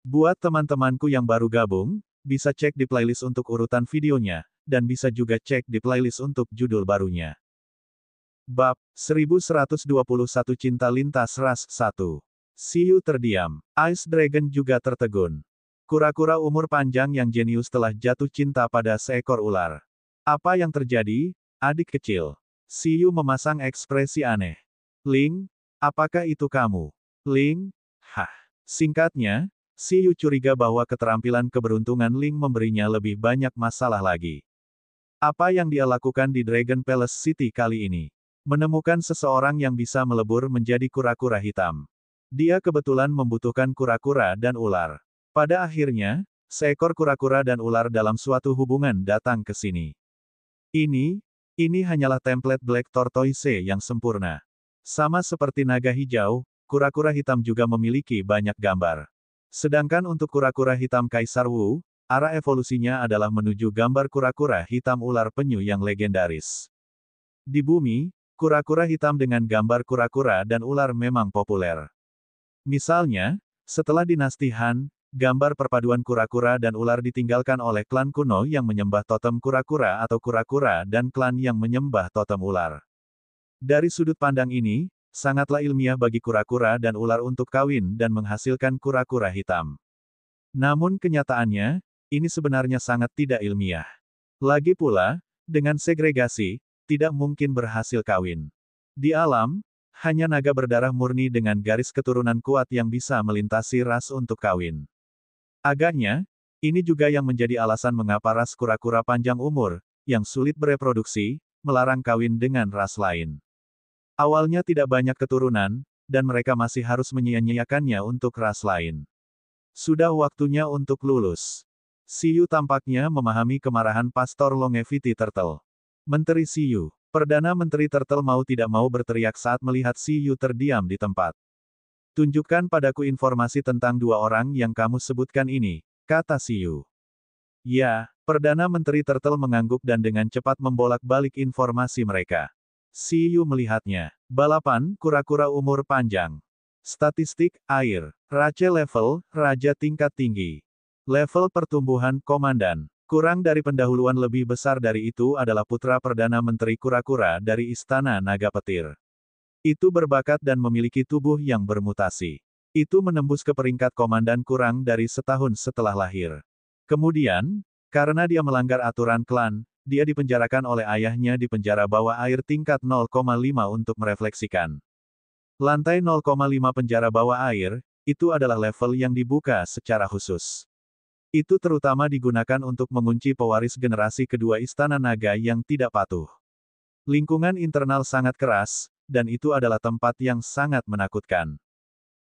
Buat teman-temanku yang baru gabung, bisa cek di playlist untuk urutan videonya, dan bisa juga cek di playlist untuk judul barunya. Bab 1121 Cinta Lintas Ras 1. Siyu terdiam. Ice Dragon juga tertegun. Kura-kura umur panjang yang jenius telah jatuh cinta pada seekor ular. Apa yang terjadi, adik kecil? Siyu memasang ekspresi aneh. Ling, apakah itu kamu? Ling, hah. Singkatnya, Siyu curiga bahwa keterampilan keberuntungan Ling memberinya lebih banyak masalah lagi. Apa yang dia lakukan di Dragon Palace City kali ini? Menemukan seseorang yang bisa melebur menjadi kura-kura hitam. Dia kebetulan membutuhkan kura-kura dan ular. Pada akhirnya, seekor kura-kura dan ular dalam suatu hubungan datang ke sini. Ini hanyalah template Black Tortoise yang sempurna. Sama seperti naga hijau, kura-kura hitam juga memiliki banyak gambar. Sedangkan untuk kura-kura hitam Kaisar Wu, arah evolusinya adalah menuju gambar kura-kura hitam ular penyu yang legendaris. Di bumi, kura-kura hitam dengan gambar kura-kura dan ular memang populer. Misalnya, setelah dinasti Han, gambar perpaduan kura-kura dan ular ditinggalkan oleh klan kuno yang menyembah totem kura-kura atau kura-kura dan klan yang menyembah totem ular. Dari sudut pandang ini, sangatlah ilmiah bagi kura-kura dan ular untuk kawin dan menghasilkan kura-kura hitam. Namun kenyataannya, ini sebenarnya sangat tidak ilmiah. Lagi pula, dengan segregasi, tidak mungkin berhasil kawin. Di alam, hanya naga berdarah murni dengan garis keturunan kuat yang bisa melintasi ras untuk kawin. Agaknya, ini juga yang menjadi alasan mengapa ras kura-kura panjang umur, yang sulit bereproduksi, melarang kawin dengan ras lain. Awalnya tidak banyak keturunan, dan mereka masih harus menyia-nyiakannya untuk ras lain. Sudah waktunya untuk lulus. Siyu tampaknya memahami kemarahan Pastor Longevity Turtle. Menteri Siyu. Perdana Menteri Turtle mau tidak mau berteriak saat melihat Siyu terdiam di tempat. Tunjukkan padaku informasi tentang dua orang yang kamu sebutkan ini, kata Siyu. Ya, Perdana Menteri Turtle mengangguk dan dengan cepat membolak-balik informasi mereka. Siyu melihatnya. Balapan, kura-kura umur panjang. Statistik, air. Race level, raja tingkat tinggi. Level pertumbuhan, komandan. Kurang dari pendahuluan lebih besar dari itu adalah putra Perdana Menteri Kura-Kura dari Istana Naga Petir. Itu berbakat dan memiliki tubuh yang bermutasi. Itu menembus ke peringkat komandan kurang dari setahun setelah lahir. Kemudian, karena dia melanggar aturan klan, dia dipenjarakan oleh ayahnya di penjara bawah air tingkat 0,5 untuk merefleksikan. Lantai 0,5 penjara bawah air, itu adalah level yang dibuka secara khusus. Itu terutama digunakan untuk mengunci pewaris generasi kedua Istana Naga yang tidak patuh. Lingkungan internal sangat keras, dan itu adalah tempat yang sangat menakutkan.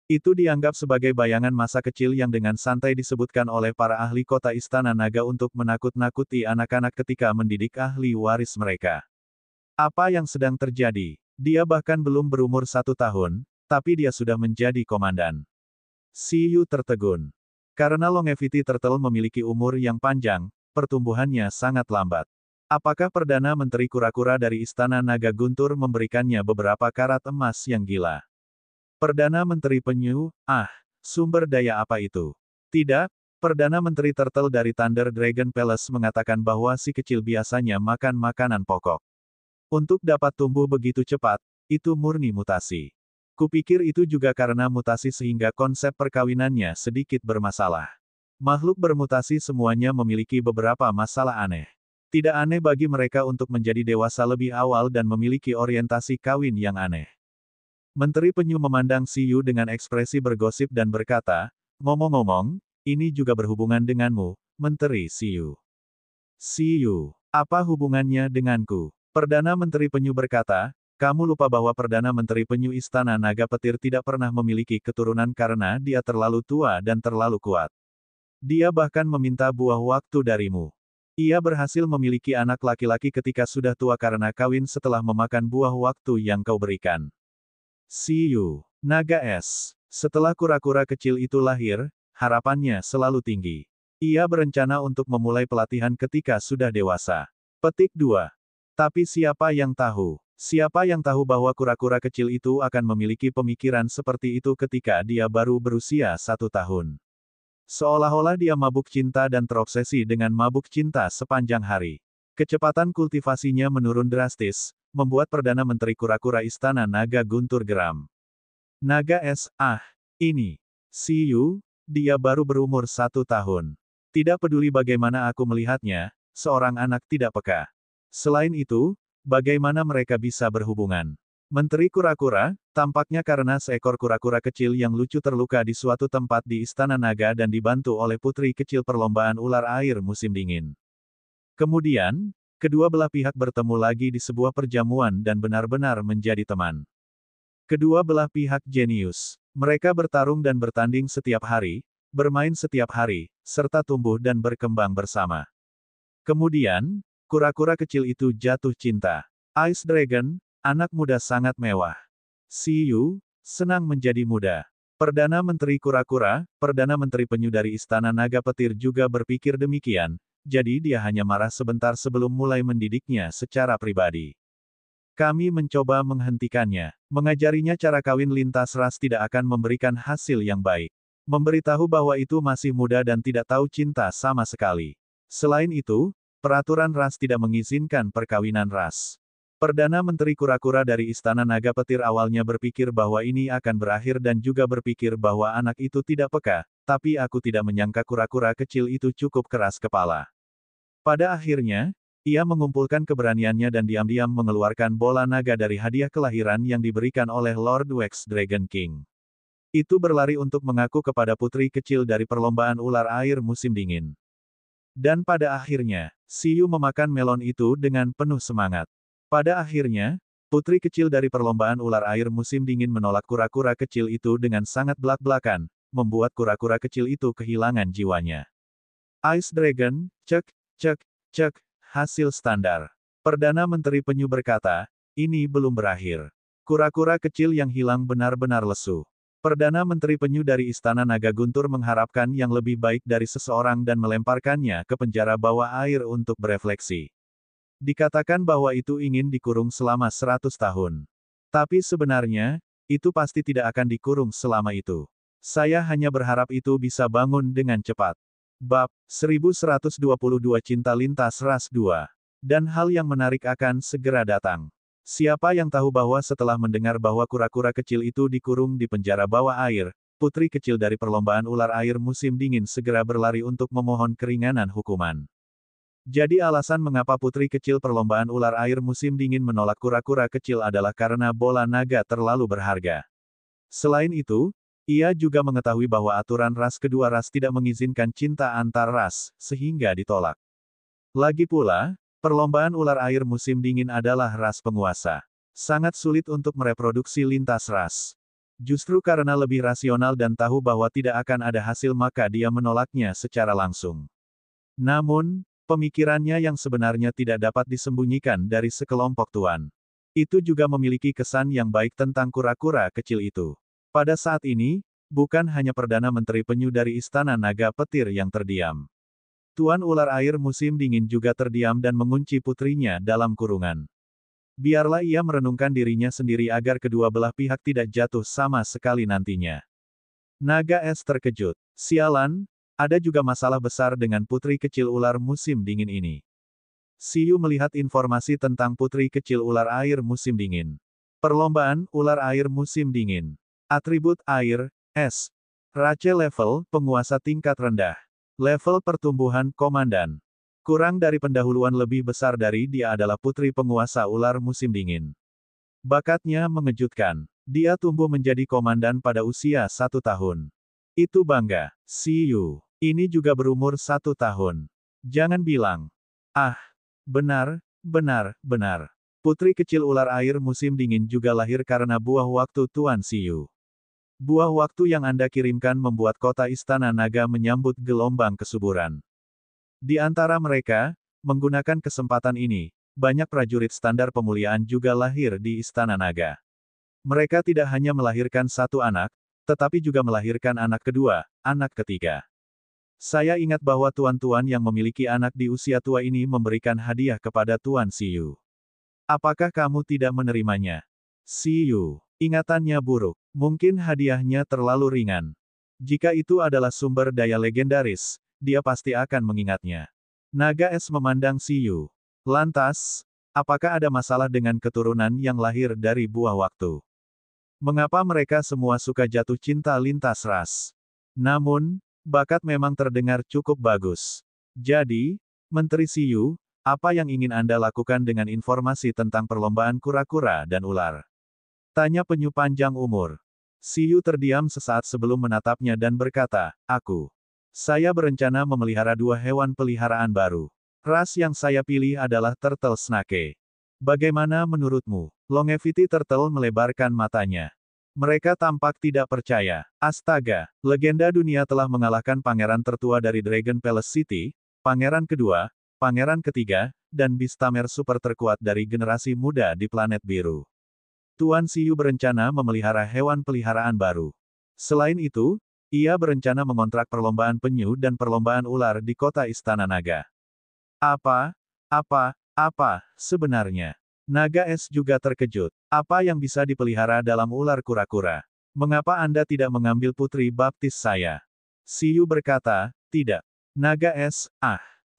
Itu dianggap sebagai bayangan masa kecil yang dengan santai disebutkan oleh para ahli kota Istana Naga untuk menakut-nakuti anak-anak ketika mendidik ahli waris mereka. Apa yang sedang terjadi? Dia bahkan belum berumur 1 tahun, tapi dia sudah menjadi komandan. Siyu tertegun. Karena Longevity Turtle memiliki umur yang panjang, pertumbuhannya sangat lambat. Apakah Perdana Menteri Kura-Kura dari Istana Naga Guntur memberikannya beberapa karat emas yang gila? Perdana Menteri Penyu, sumber daya apa itu? Tidak, Perdana Menteri Turtle dari Thunder Dragon Palace mengatakan bahwa si kecil biasanya makan makanan pokok. Untuk dapat tumbuh begitu cepat, itu murni mutasi. Kupikir itu juga karena mutasi sehingga konsep perkawinannya sedikit bermasalah. Makhluk bermutasi semuanya memiliki beberapa masalah aneh. Tidak aneh bagi mereka untuk menjadi dewasa lebih awal dan memiliki orientasi kawin yang aneh. Menteri Penyu memandang Siyu dengan ekspresi bergosip dan berkata, ngomong-ngomong, ini juga berhubungan denganmu, Menteri Siyu. Siyu, apa hubungannya denganku? Perdana Menteri Penyu berkata, kamu lupa bahwa Perdana Menteri Penyu Istana Naga Petir tidak pernah memiliki keturunan karena dia terlalu tua dan terlalu kuat. Dia bahkan meminta buah waktu darimu. Ia berhasil memiliki anak laki-laki ketika sudah tua karena kawin setelah memakan buah waktu yang kau berikan. Siyu, naga es. Setelah kura-kura kecil itu lahir, harapannya selalu tinggi. Ia berencana untuk memulai pelatihan ketika sudah dewasa. Petik 2. Tapi siapa yang tahu? Siapa yang tahu bahwa kura-kura kecil itu akan memiliki pemikiran seperti itu ketika dia baru berusia 1 tahun? Seolah-olah dia mabuk cinta dan terobsesi dengan mabuk cinta sepanjang hari. Kecepatan kultivasinya menurun drastis, membuat Perdana Menteri kura-kura Istana Naga guntur geram. Naga es, ini. Siyu, dia baru berumur 1 tahun. Tidak peduli bagaimana aku melihatnya, seorang anak tidak peka. Selain itu, bagaimana mereka bisa berhubungan? Menteri kura-kura, tampaknya karena seekor kura-kura kecil yang lucu terluka di suatu tempat di Istana Naga dan dibantu oleh putri kecil perlombaan ular air musim dingin. Kemudian, kedua belah pihak bertemu lagi di sebuah perjamuan dan benar-benar menjadi teman. Kedua belah pihak jenius. Mereka bertarung dan bertanding setiap hari, bermain setiap hari, serta tumbuh dan berkembang bersama. Kemudian, kura-kura kecil itu jatuh cinta. Ice Dragon, anak muda sangat mewah. Siyu, senang menjadi muda. Perdana Menteri kura-kura, Perdana Menteri penyu dari Istana Naga Petir juga berpikir demikian, jadi dia hanya marah sebentar sebelum mulai mendidiknya secara pribadi. Kami mencoba menghentikannya. Mengajarinya cara kawin lintas ras tidak akan memberikan hasil yang baik. Memberitahu bahwa itu masih muda dan tidak tahu cinta sama sekali. Selain itu, peraturan ras tidak mengizinkan perkawinan ras. Perdana Menteri kura-kura dari Istana Naga Petir awalnya berpikir bahwa ini akan berakhir dan juga berpikir bahwa anak itu tidak peka, tapi aku tidak menyangka kura-kura kecil itu cukup keras kepala. Pada akhirnya, ia mengumpulkan keberaniannya dan diam-diam mengeluarkan bola naga dari hadiah kelahiran yang diberikan oleh Lord Wax Dragon King. Itu berlari untuk mengaku kepada putri kecil dari perlombaan ular air musim dingin. Dan pada akhirnya, Siyu memakan melon itu dengan penuh semangat. Pada akhirnya, putri kecil dari perlombaan ular air musim dingin menolak kura-kura kecil itu dengan sangat belak-belakan, membuat kura-kura kecil itu kehilangan jiwanya. Ice Dragon, cek, hasil standar. Perdana Menteri Penyu berkata, ini belum berakhir. Kura-kura kecil yang hilang benar-benar lesu. Perdana Menteri Penyu dari Istana Naga Guntur mengharapkan yang lebih baik dari seseorang dan melemparkannya ke penjara bawah air untuk berefleksi. Dikatakan bahwa itu ingin dikurung selama 100 tahun. Tapi sebenarnya, itu pasti tidak akan dikurung selama itu. Saya hanya berharap itu bisa bangun dengan cepat. Bab 1122 Cinta Lintas Ras 2. Dan hal yang menarik akan segera datang. Siapa yang tahu bahwa setelah mendengar bahwa kura-kura kecil itu dikurung di penjara bawah air, putri kecil dari perlombaan ular air musim dingin segera berlari untuk memohon keringanan hukuman. Jadi alasan mengapa putri kecil perlombaan ular air musim dingin menolak kura-kura kecil adalah karena bola naga terlalu berharga. Selain itu, ia juga mengetahui bahwa aturan ras kedua ras tidak mengizinkan cinta antar ras, sehingga ditolak. Lagi pula, perlombaan ular air musim dingin adalah ras penguasa. Sangat sulit untuk mereproduksi lintas ras. Justru karena lebih rasional dan tahu bahwa tidak akan ada hasil maka dia menolaknya secara langsung. Namun, pemikirannya yang sebenarnya tidak dapat disembunyikan dari sekelompok tuan. Itu juga memiliki kesan yang baik tentang kura-kura kecil itu. Pada saat ini, bukan hanya Perdana Menteri Penyu dari Istana Naga Petir yang terdiam. Tuan ular air musim dingin juga terdiam dan mengunci putrinya dalam kurungan. Biarlah ia merenungkan dirinya sendiri agar kedua belah pihak tidak jatuh sama sekali nantinya. Naga es terkejut. Sialan, ada juga masalah besar dengan putri kecil ular musim dingin ini. Siyu melihat informasi tentang putri kecil ular air musim dingin. Perlombaan ular air musim dingin. Atribut air, es. Race level, penguasa tingkat rendah. Level pertumbuhan, komandan. Kurang dari pendahuluan lebih besar dari dia adalah putri penguasa ular musim dingin. Bakatnya mengejutkan. Dia tumbuh menjadi komandan pada usia 1 tahun. Itu bangga. Siyu. Ini juga berumur 1 tahun. Jangan bilang. Benar. Putri kecil ular air musim dingin juga lahir karena buah waktu Tuan Siyu. Buah waktu yang Anda kirimkan membuat kota Istana Naga menyambut gelombang kesuburan. Di antara mereka, menggunakan kesempatan ini, banyak prajurit standar pemuliaan juga lahir di Istana Naga. Mereka tidak hanya melahirkan satu anak, tetapi juga melahirkan anak kedua, anak ketiga. Saya ingat bahwa tuan-tuan yang memiliki anak di usia tua ini memberikan hadiah kepada Tuan Siyu. Apakah kamu tidak menerimanya? Siyu. Ingatannya buruk. Mungkin hadiahnya terlalu ringan. Jika itu adalah sumber daya legendaris, dia pasti akan mengingatnya. Naga es memandang Siyu. Lantas, apakah ada masalah dengan keturunan yang lahir dari buah waktu? Mengapa mereka semua suka jatuh cinta lintas ras? Namun, bakat memang terdengar cukup bagus. Jadi, Menteri Siyu, apa yang ingin Anda lakukan dengan informasi tentang perlombaan kura-kura dan ular? Tanya penyu panjang umur. Siyu terdiam sesaat sebelum menatapnya dan berkata, Saya berencana memelihara 2 hewan peliharaan baru. Ras yang saya pilih adalah Turtle Snake. Bagaimana menurutmu? Longevity Turtle melebarkan matanya. Mereka tampak tidak percaya. Astaga, legenda dunia telah mengalahkan pangeran tertua dari Dragon Palace City, pangeran kedua, pangeran ketiga, dan Beastamer super terkuat dari generasi muda di planet biru. Tuan Siyu berencana memelihara hewan peliharaan baru. Selain itu, ia berencana mengontrak perlombaan penyu dan perlombaan ular di kota Istana Naga. Apa, sebenarnya? Naga es juga terkejut. Apa yang bisa dipelihara dalam ular kura-kura? Mengapa Anda tidak mengambil putri baptis saya? Siyu berkata, tidak. Naga es,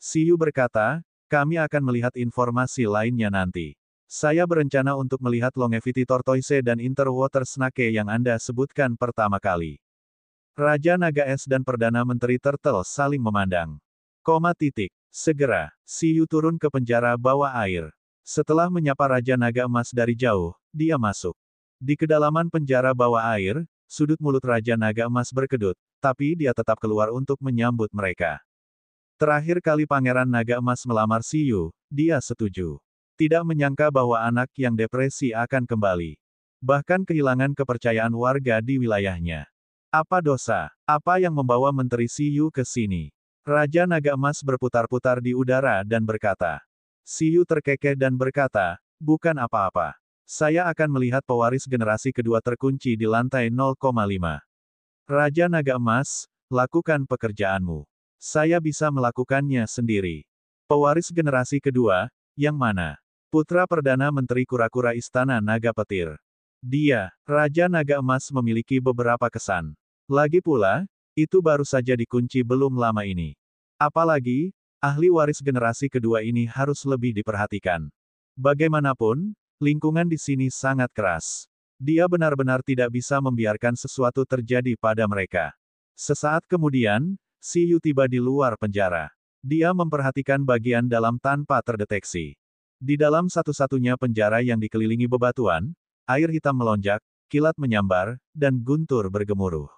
Siyu berkata, kami akan melihat informasi lainnya nanti. Saya berencana untuk melihat Longevity Tortoise dan Interwater Snake yang Anda sebutkan pertama kali. Raja Naga Es dan Perdana Menteri Turtle saling memandang. Segera, Siyu turun ke penjara bawah air. Setelah menyapa Raja Naga Emas dari jauh, dia masuk. Di kedalaman penjara bawah air, sudut mulut Raja Naga Emas berkedut, tapi dia tetap keluar untuk menyambut mereka. Terakhir kali Pangeran Naga Emas melamar Siyu, dia setuju. Tidak menyangka bahwa anak yang depresi akan kembali. Bahkan kehilangan kepercayaan warga di wilayahnya. Apa dosa? Apa yang membawa Menteri Siyu ke sini? Raja Naga Emas berputar-putar di udara dan berkata. Siyu terkekeh dan berkata, bukan apa-apa. Saya akan melihat pewaris generasi kedua terkunci di lantai 0,5. Raja Naga Emas, lakukan pekerjaanmu. Saya bisa melakukannya sendiri. Pewaris generasi kedua, yang mana? Putra Perdana Menteri Kura-Kura Istana Naga Petir. Dia, Raja Naga Emas memiliki beberapa kesan. Lagi pula, itu baru saja dikunci belum lama ini. Apalagi, ahli waris generasi kedua ini harus lebih diperhatikan. Bagaimanapun, lingkungan di sini sangat keras. Dia benar-benar tidak bisa membiarkan sesuatu terjadi pada mereka. Sesaat kemudian, Siyu tiba di luar penjara. Dia memperhatikan bagian dalam tanpa terdeteksi. Di dalam satu-satunya penjara yang dikelilingi bebatuan, air hitam melonjak, kilat menyambar, dan guntur bergemuruh.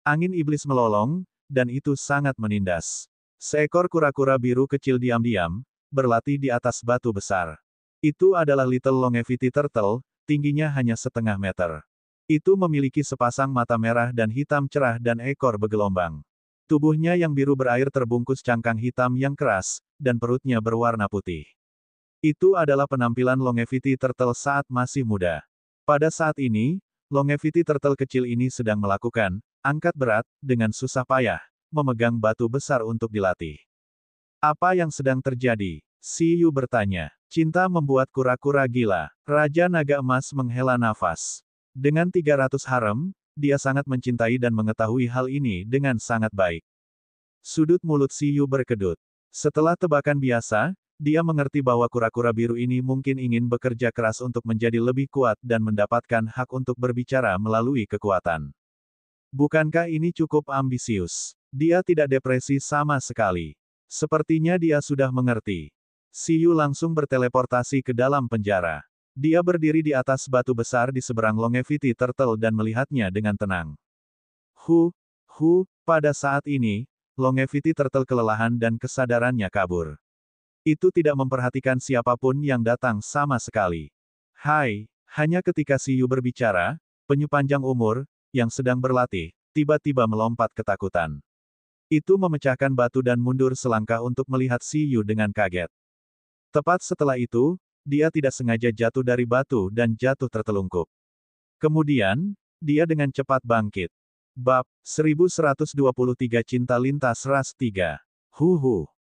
Angin iblis melolong, dan itu sangat menindas. Seekor kura-kura biru kecil diam-diam, berlatih di atas batu besar. Itu adalah Little Longevity Turtle, tingginya hanya setengah meter. Itu memiliki sepasang mata merah dan hitam cerah dan ekor bergelombang. Tubuhnya yang biru berair terbungkus cangkang hitam yang keras, dan perutnya berwarna putih. Itu adalah penampilan Longevity Turtle saat masih muda. Pada saat ini, Longevity Turtle kecil ini sedang melakukan angkat berat dengan susah payah, memegang batu besar untuk dilatih. Apa yang sedang terjadi? Siyu bertanya. Cinta membuat kura-kura gila. Raja Naga Emas menghela nafas. Dengan 300 harem, dia sangat mencintai dan mengetahui hal ini dengan sangat baik. Sudut mulut Siyu berkedut. Setelah tebakan biasa, dia mengerti bahwa kura-kura biru ini mungkin ingin bekerja keras untuk menjadi lebih kuat dan mendapatkan hak untuk berbicara melalui kekuatan. Bukankah ini cukup ambisius? Dia tidak depresi sama sekali. Sepertinya dia sudah mengerti. Siyu langsung berteleportasi ke dalam penjara. Dia berdiri di atas batu besar di seberang Longevity Turtle dan melihatnya dengan tenang. Pada saat ini, Longevity Turtle kelelahan dan kesadarannya kabur. Itu tidak memperhatikan siapapun yang datang sama sekali. Hanya ketika Siyu berbicara, penyu panjang umur, yang sedang berlatih, tiba-tiba melompat ketakutan. Itu memecahkan batu dan mundur selangkah untuk melihat Siyu dengan kaget. Tepat setelah itu, dia tidak sengaja jatuh dari batu dan jatuh tertelungkup. Kemudian, dia dengan cepat bangkit. Bab 1123 Cinta Lintas Ras 3.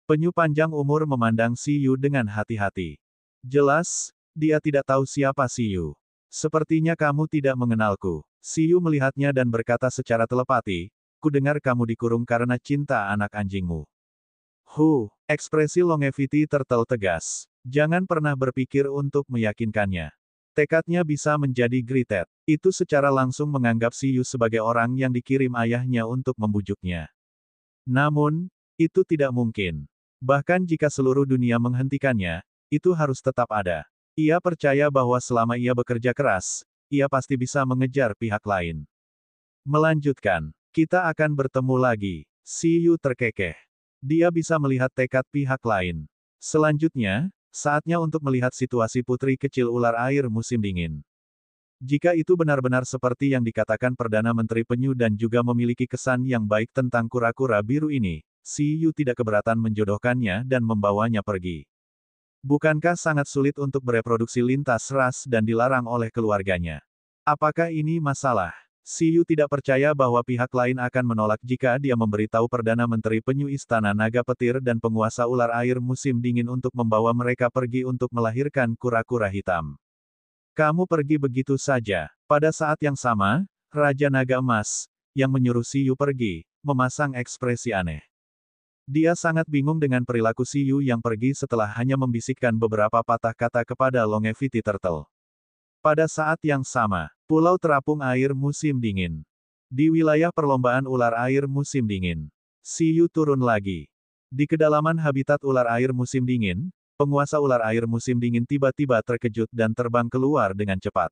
Penyu panjang umur memandang Siyu dengan hati-hati. Jelas, dia tidak tahu siapa Siyu. Sepertinya kamu tidak mengenalku. Siyu melihatnya dan berkata secara telepati, Kudengar kamu dikurung karena cinta anak anjingmu. Ekspresi Longevity Turtle tegas. Jangan pernah berpikir untuk meyakinkannya. Tekadnya bisa menjadi gritted. Itu secara langsung menganggap Siyu sebagai orang yang dikirim ayahnya untuk membujuknya. Namun, itu tidak mungkin. Bahkan jika seluruh dunia menghentikannya, itu harus tetap ada. Ia percaya bahwa selama ia bekerja keras, ia pasti bisa mengejar pihak lain. Melanjutkan, kita akan bertemu lagi. Siyu terkekeh. Dia bisa melihat tekad pihak lain. Selanjutnya, saatnya untuk melihat situasi putri kecil ular air musim dingin. Jika itu benar-benar seperti yang dikatakan Perdana Menteri Penyu dan juga memiliki kesan yang baik tentang kura-kura biru ini, Siyu tidak keberatan menjodohkannya dan membawanya pergi. Bukankah sangat sulit untuk bereproduksi lintas ras dan dilarang oleh keluarganya? Apakah ini masalah? Siyu tidak percaya bahwa pihak lain akan menolak jika dia memberitahu Perdana Menteri Penyu Istana Naga Petir dan penguasa ular air musim dingin untuk membawa mereka pergi untuk melahirkan kura-kura hitam. Kamu pergi begitu saja. Pada saat yang sama, Raja Naga Emas, yang menyuruh Siyu pergi, memasang ekspresi aneh. Dia sangat bingung dengan perilaku Siyu yang pergi setelah hanya membisikkan beberapa patah kata kepada Longevity Turtle. Pada saat yang sama, pulau terapung air musim dingin. Di wilayah perlombaan ular air musim dingin, Siyu turun lagi. Di kedalaman habitat ular air musim dingin, penguasa ular air musim dingin tiba-tiba terkejut dan terbang keluar dengan cepat.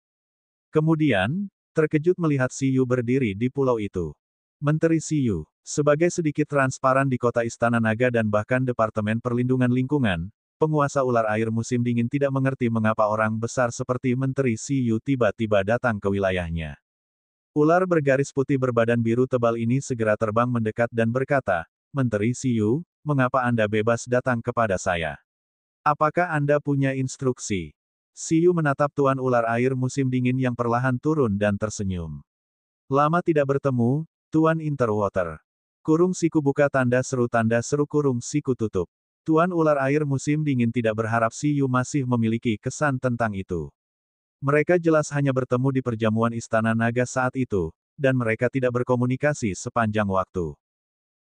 Kemudian, terkejut melihat Siyu berdiri di pulau itu. Menteri Siyu, sebagai sedikit transparan di kota Istana Naga dan bahkan Departemen Perlindungan Lingkungan, penguasa ular air musim dingin tidak mengerti mengapa orang besar seperti Menteri Siyu tiba-tiba datang ke wilayahnya. Ular bergaris putih berbadan biru tebal ini segera terbang mendekat dan berkata, "Menteri Siyu, mengapa Anda bebas datang kepada saya? Apakah Anda punya instruksi?" Siyu menatap Tuan Ular Air musim dingin yang perlahan turun dan tersenyum. "Lama tidak bertemu, Tuan Interwater." Kurung siku buka tanda seru kurung siku tutup. Tuan Ular Air musim dingin tidak berharap Siyu masih memiliki kesan tentang itu. Mereka jelas hanya bertemu di perjamuan Istana Naga saat itu, dan mereka tidak berkomunikasi sepanjang waktu.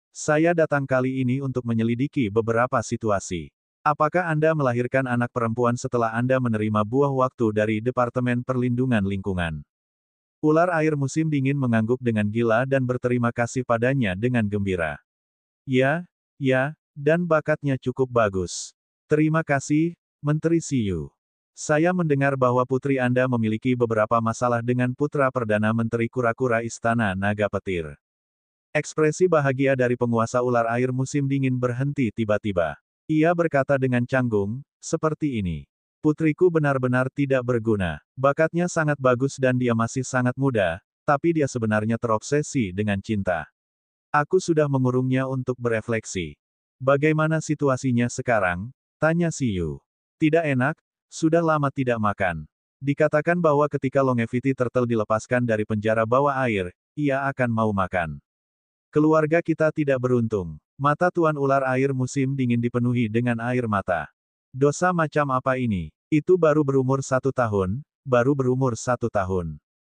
"Saya datang kali ini untuk menyelidiki beberapa situasi. Apakah Anda melahirkan anak perempuan setelah Anda menerima buah waktu dari Departemen Perlindungan Lingkungan?" Ular air musim dingin mengangguk dengan gila dan berterima kasih padanya dengan gembira. Ya, dan bakatnya cukup bagus. Terima kasih, Menteri Siyu. Saya mendengar bahwa putri Anda memiliki beberapa masalah dengan putra Perdana Menteri Kura-Kura Istana Naga Petir. Ekspresi bahagia dari penguasa ular air musim dingin berhenti tiba-tiba. Ia berkata dengan canggung, seperti ini. Putriku benar-benar tidak berguna. Bakatnya sangat bagus dan dia masih sangat muda, tapi dia sebenarnya terobsesi dengan cinta. Aku sudah mengurungnya untuk berefleksi. Bagaimana situasinya sekarang? Tanya Siyu. Tidak enak, sudah lama tidak makan. Dikatakan bahwa ketika Longevity Turtle dilepaskan dari penjara bawah air, ia akan mau makan. Keluarga kita tidak beruntung. Mata Tuan Ular Air musim dingin dipenuhi dengan air mata. Dosa macam apa ini? Itu baru berumur 1 tahun,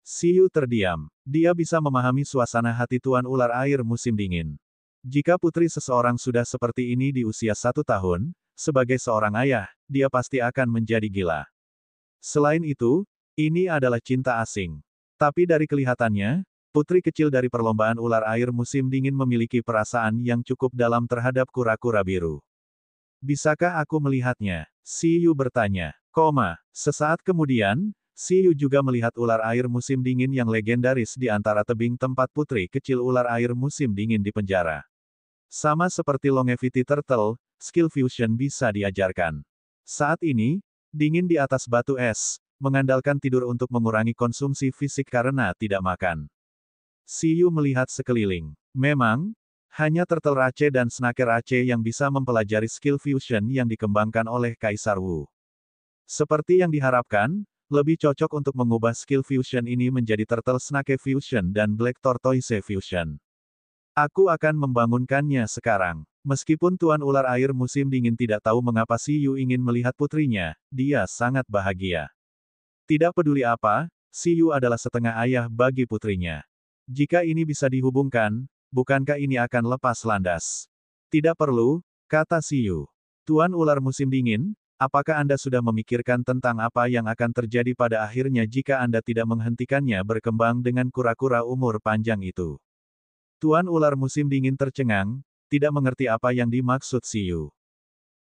Siyu terdiam. Dia bisa memahami suasana hati Tuan Ular Air musim dingin. Jika putri seseorang sudah seperti ini di usia 1 tahun, sebagai seorang ayah, dia pasti akan menjadi gila. Selain itu, ini adalah cinta asing. Tapi dari kelihatannya, putri kecil dari perlombaan ular air musim dingin memiliki perasaan yang cukup dalam terhadap kura-kura biru. Bisakah aku melihatnya? Siyu bertanya. Sesaat kemudian, Siyu juga melihat ular air musim dingin yang legendaris di antara tebing tempat putri kecil ular air musim dingin di penjara. Sama seperti Longevity Turtle, skill fusion bisa diajarkan. Saat ini, dingin di atas batu es, mengandalkan tidur untuk mengurangi konsumsi fisik karena tidak makan. Siyu melihat sekeliling. Memang, hanya Turtle Rache dan Snake Rache yang bisa mempelajari skill fusion yang dikembangkan oleh Kaisar Wu. Seperti yang diharapkan, lebih cocok untuk mengubah skill fusion ini menjadi Turtle Snake Fusion dan Black Tortoise Fusion. Aku akan membangunkannya sekarang. Meskipun Tuan Ular Air musim dingin tidak tahu mengapa Siyu ingin melihat putrinya, dia sangat bahagia. Tidak peduli apa, Siyu adalah setengah ayah bagi putrinya. Jika ini bisa dihubungkan, bukankah ini akan lepas landas? Tidak perlu, kata Siyu. Tuan ular musim dingin, apakah Anda sudah memikirkan tentang apa yang akan terjadi pada akhirnya jika Anda tidak menghentikannya berkembang dengan kura-kura umur panjang itu? Tuan ular musim dingin tercengang, tidak mengerti apa yang dimaksud Siyu.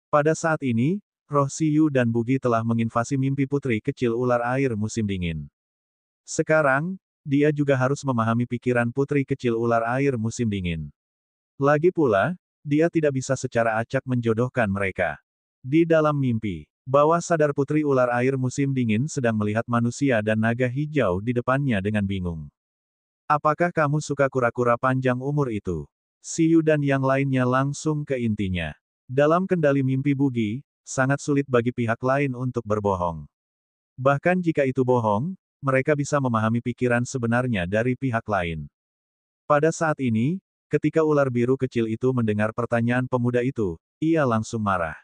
Pada saat ini, roh Siyu dan Bugi telah menginvasi mimpi putri kecil ular air musim dingin. Sekarang, dia juga harus memahami pikiran putri kecil ular air musim dingin. Lagi pula, dia tidak bisa secara acak menjodohkan mereka. Di dalam mimpi, bawah sadar putri ular air musim dingin sedang melihat manusia dan naga hijau di depannya dengan bingung. Apakah kamu suka kura-kura panjang umur itu? Siyu dan yang lainnya langsung ke intinya. Dalam kendali mimpi Bugi, sangat sulit bagi pihak lain untuk berbohong. Bahkan jika itu bohong, mereka bisa memahami pikiran sebenarnya dari pihak lain. Pada saat ini, ketika ular biru kecil itu mendengar pertanyaan pemuda itu, ia langsung marah.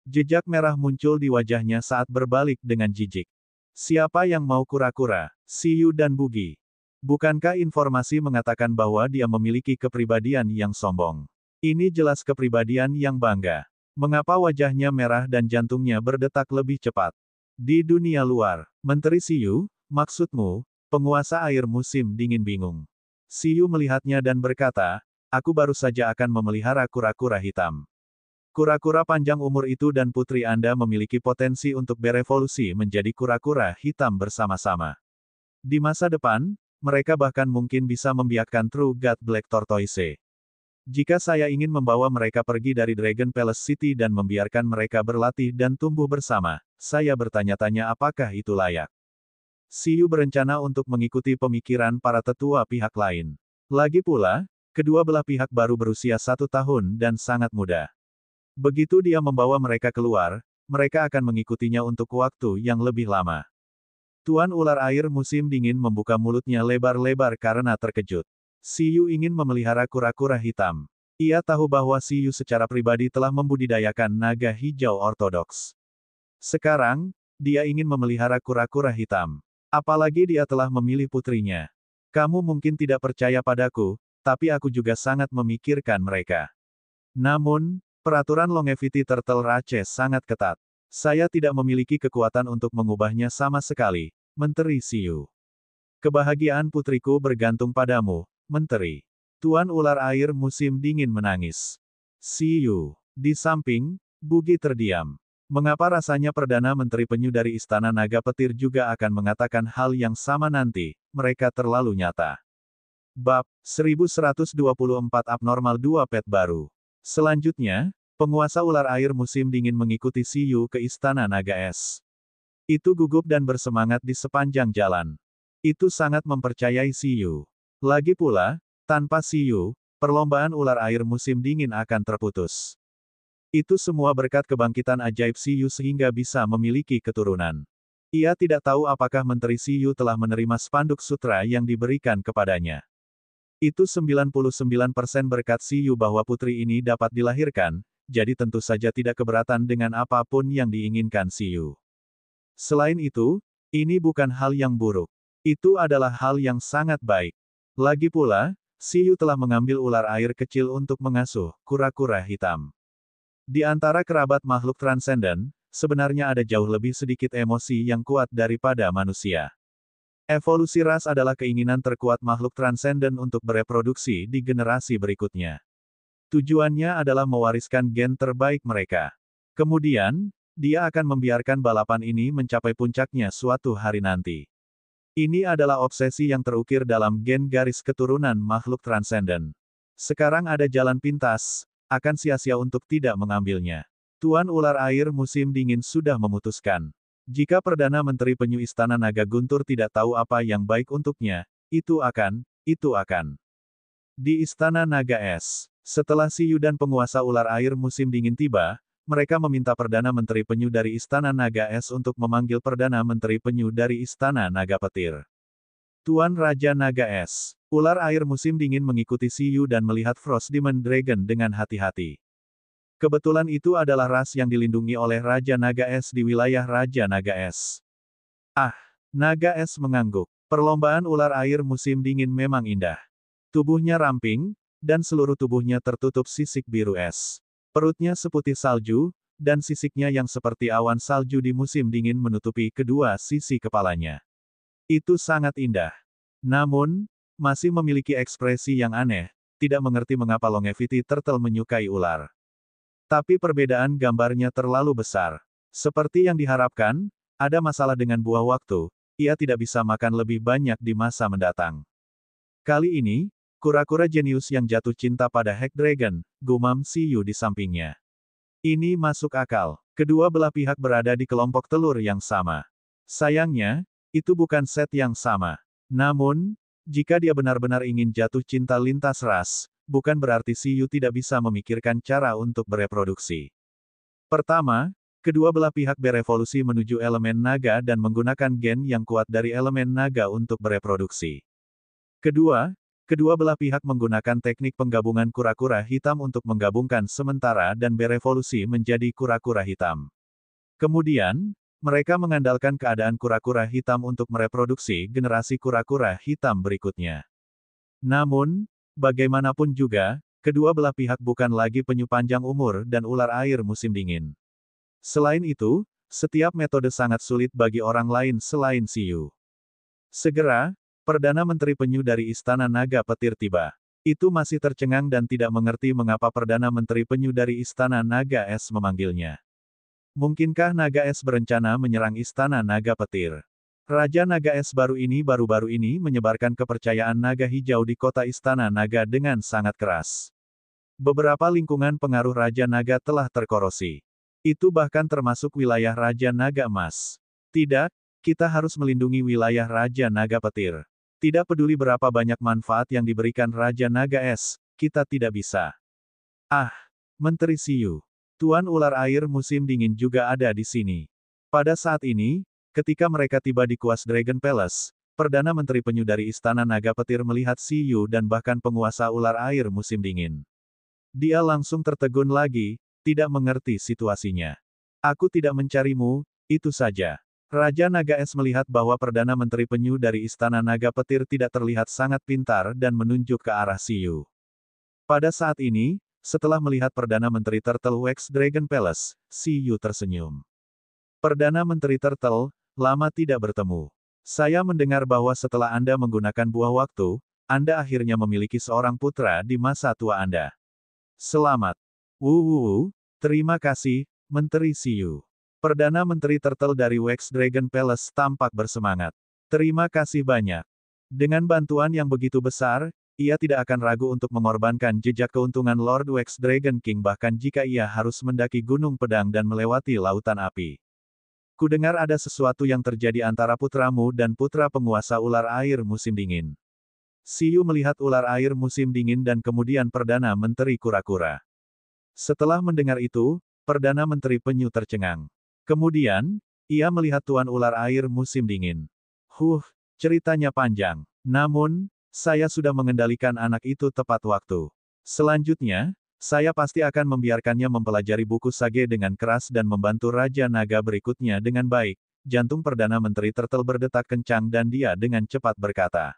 Jejak merah muncul di wajahnya saat berbalik dengan jijik. Siapa yang mau kura-kura? Siyu dan Bugi. Bukankah informasi mengatakan bahwa dia memiliki kepribadian yang sombong? Ini jelas kepribadian yang bangga. Mengapa wajahnya merah dan jantungnya berdetak lebih cepat? Di dunia luar, Menteri Siyu, maksudmu, penguasa air musim dingin bingung. Siyu melihatnya dan berkata, aku baru saja akan memelihara kura-kura hitam. Kura-kura panjang umur itu dan putri Anda memiliki potensi untuk berevolusi menjadi kura-kura hitam bersama-sama. Di masa depan, mereka bahkan mungkin bisa membiakkan True God Black Tortoise. Jika saya ingin membawa mereka pergi dari Dragon Palace City dan membiarkan mereka berlatih dan tumbuh bersama, saya bertanya-tanya apakah itu layak. Siyu berencana untuk mengikuti pemikiran para tetua pihak lain. Lagi pula, kedua belah pihak baru berusia 1 tahun dan sangat muda. Begitu dia membawa mereka keluar, mereka akan mengikutinya untuk waktu yang lebih lama. Tuan ular air musim dingin membuka mulutnya lebar-lebar karena terkejut. Siyu ingin memelihara kura-kura hitam. Ia tahu bahwa Siyu secara pribadi telah membudidayakan naga hijau ortodoks. Sekarang, dia ingin memelihara kura-kura hitam. Apalagi dia telah memilih putrinya. Kamu mungkin tidak percaya padaku, tapi aku juga sangat memikirkan mereka. Namun, peraturan Longevity Turtle Race sangat ketat. Saya tidak memiliki kekuatan untuk mengubahnya sama sekali, Menteri Siyu. Kebahagiaan putriku bergantung padamu, Menteri. Tuan ular air musim dingin menangis. Siyu. Di samping, Bugi terdiam. Mengapa rasanya Perdana Menteri Penyu dari Istana Naga Petir juga akan mengatakan hal yang sama nanti, mereka terlalu nyata. Bab 1124 Abnormal 2 Pet baru. Selanjutnya, penguasa ular air musim dingin mengikuti Siyu ke Istana Naga Es. Itu gugup dan bersemangat di sepanjang jalan. Itu sangat mempercayai Siyu. Lagi pula, tanpa Siyu, perlombaan ular air musim dingin akan terputus. Itu semua berkat kebangkitan ajaib Siyu sehingga bisa memiliki keturunan. Ia tidak tahu apakah Menteri Siyu telah menerima spanduk sutra yang diberikan kepadanya. Itu 99% berkat Siyu bahwa putri ini dapat dilahirkan, jadi tentu saja tidak keberatan dengan apapun yang diinginkan Siyu. Selain itu, ini bukan hal yang buruk. Itu adalah hal yang sangat baik. Lagi pula, Siyu telah mengambil ular air kecil untuk mengasuh kura-kura hitam. Di antara kerabat makhluk transenden, sebenarnya ada jauh lebih sedikit emosi yang kuat daripada manusia. Evolusi ras adalah keinginan terkuat makhluk transenden untuk bereproduksi di generasi berikutnya. Tujuannya adalah mewariskan gen terbaik mereka. Kemudian, dia akan membiarkan balapan ini mencapai puncaknya suatu hari nanti. Ini adalah obsesi yang terukir dalam gen garis keturunan makhluk transenden. Sekarang ada jalan pintas, akan sia-sia untuk tidak mengambilnya. Tuan ular air musim dingin sudah memutuskan. Jika Perdana Menteri Penyu Istana Naga Guntur tidak tahu apa yang baik untuknya, itu akan. Di Istana Naga Es, setelah Siyu dan penguasa ular air musim dingin tiba, mereka meminta Perdana Menteri Penyu dari Istana Naga Es untuk memanggil Perdana Menteri Penyu dari Istana Naga Petir. Tuan Raja Naga Es, ular air musim dingin mengikuti Siyu dan melihat Frost Demon Dragon dengan hati-hati. Kebetulan itu adalah ras yang dilindungi oleh Raja Naga Es di wilayah Raja Naga Es. Ah, Naga Es mengangguk. Perlombaan ular air musim dingin memang indah. Tubuhnya ramping, dan seluruh tubuhnya tertutup sisik biru es. Perutnya seputih salju, dan sisiknya yang seperti awan salju di musim dingin menutupi kedua sisi kepalanya. Itu sangat indah. Namun, masih memiliki ekspresi yang aneh, tidak mengerti mengapa Longevity Turtle menyukai ular. Tapi perbedaan gambarnya terlalu besar. Seperti yang diharapkan, ada masalah dengan buah waktu, ia tidak bisa makan lebih banyak di masa mendatang. Kali ini, kura-kura jenius yang jatuh cinta pada Hag Dragon, gumam Siyu di sampingnya. Ini masuk akal. Kedua belah pihak berada di kelompok telur yang sama. Sayangnya, itu bukan set yang sama. Namun, jika dia benar-benar ingin jatuh cinta lintas ras, bukan berarti Siyu tidak bisa memikirkan cara untuk bereproduksi. Pertama, kedua belah pihak berevolusi menuju elemen naga dan menggunakan gen yang kuat dari elemen naga untuk bereproduksi. Kedua, kedua belah pihak menggunakan teknik penggabungan kura-kura hitam untuk menggabungkan sementara dan berevolusi menjadi kura-kura hitam. Kemudian, mereka mengandalkan keadaan kura-kura hitam untuk mereproduksi generasi kura-kura hitam berikutnya. Namun, bagaimanapun juga, kedua belah pihak bukan lagi penyu panjang umur dan ular air musim dingin. Selain itu, setiap metode sangat sulit bagi orang lain selain Siyu. Segera, Perdana Menteri Penyu dari Istana Naga Petir tiba. Itu masih tercengang dan tidak mengerti mengapa Perdana Menteri Penyu dari Istana Naga Es memanggilnya. Mungkinkah Naga Es berencana menyerang Istana Naga Petir? Raja Naga Es baru-baru ini menyebarkan kepercayaan naga hijau di kota Istana Naga dengan sangat keras. Beberapa lingkungan pengaruh Raja Naga telah terkorosi. Itu bahkan termasuk wilayah Raja Naga Emas. Tidak, kita harus melindungi wilayah Raja Naga Petir. Tidak peduli berapa banyak manfaat yang diberikan Raja Naga Es, kita tidak bisa. Ah, Menteri Siyu. Tuan Ular Air musim dingin juga ada di sini. Pada saat ini, ketika mereka tiba di Kuas Dragon Palace, Perdana Menteri Penyu dari Istana Naga Petir melihat Siyu dan bahkan penguasa ular air musim dingin. Dia langsung tertegun lagi, tidak mengerti situasinya. Aku tidak mencarimu, itu saja. Raja Naga Es melihat bahwa Perdana Menteri Penyu dari Istana Naga Petir tidak terlihat sangat pintar dan menunjuk ke arah Siyu. Pada saat ini, setelah melihat Perdana Menteri Turtle Wax Dragon Palace, Siyu tersenyum. Perdana Menteri Turtle, lama tidak bertemu. Saya mendengar bahwa setelah Anda menggunakan buah waktu, Anda akhirnya memiliki seorang putra di masa tua Anda. Selamat. Terima kasih, Menteri Siyu. Perdana Menteri Turtle dari Wax Dragon Palace tampak bersemangat. Terima kasih banyak. Dengan bantuan yang begitu besar, ia tidak akan ragu untuk mengorbankan jejak keuntungan Lord Wax Dragon King bahkan jika ia harus mendaki Gunung Pedang dan melewati Lautan Api. Kudengar ada sesuatu yang terjadi antara putramu dan putra penguasa ular air musim dingin. Siyu melihat ular air musim dingin dan kemudian Perdana Menteri Kura-Kura. Setelah mendengar itu, Perdana Menteri Penyu tercengang. Kemudian, ia melihat Tuan Ular Air musim dingin. Ceritanya panjang. Namun, saya sudah mengendalikan anak itu tepat waktu. Selanjutnya, saya pasti akan membiarkannya mempelajari buku sage dengan keras dan membantu Raja Naga berikutnya dengan baik. Jantung Perdana Menteri Turtle berdetak kencang dan dia dengan cepat berkata.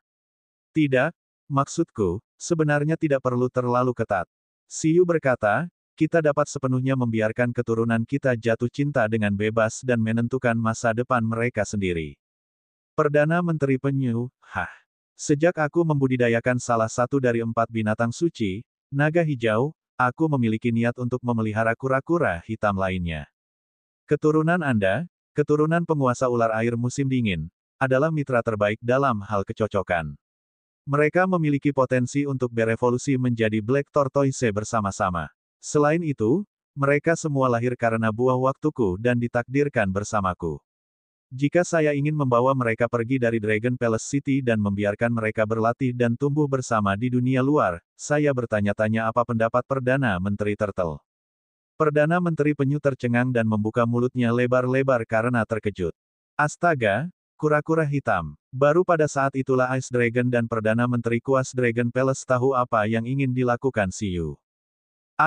Tidak, maksudku, sebenarnya tidak perlu terlalu ketat. Siyu berkata, kita dapat sepenuhnya membiarkan keturunan kita jatuh cinta dengan bebas dan menentukan masa depan mereka sendiri. Perdana Menteri Penyu, Sejak aku membudidayakan salah satu dari 4 binatang suci, naga hijau, aku memiliki niat untuk memelihara kura-kura hitam lainnya. Keturunan Anda, keturunan penguasa ular air musim dingin, adalah mitra terbaik dalam hal kecocokan. Mereka memiliki potensi untuk berevolusi menjadi Black Tortoise bersama-sama. Selain itu, mereka semua lahir karena buah waktuku dan ditakdirkan bersamaku. Jika saya ingin membawa mereka pergi dari Dragon Palace City dan membiarkan mereka berlatih dan tumbuh bersama di dunia luar, saya bertanya-tanya apa pendapat Perdana Menteri Turtle. Perdana Menteri Penyu tercengang dan membuka mulutnya lebar-lebar karena terkejut. Astaga, kura-kura hitam. Baru pada saat itulah Ice Dragon dan Perdana Menteri Kuas Dragon Palace tahu apa yang ingin dilakukan Siyu.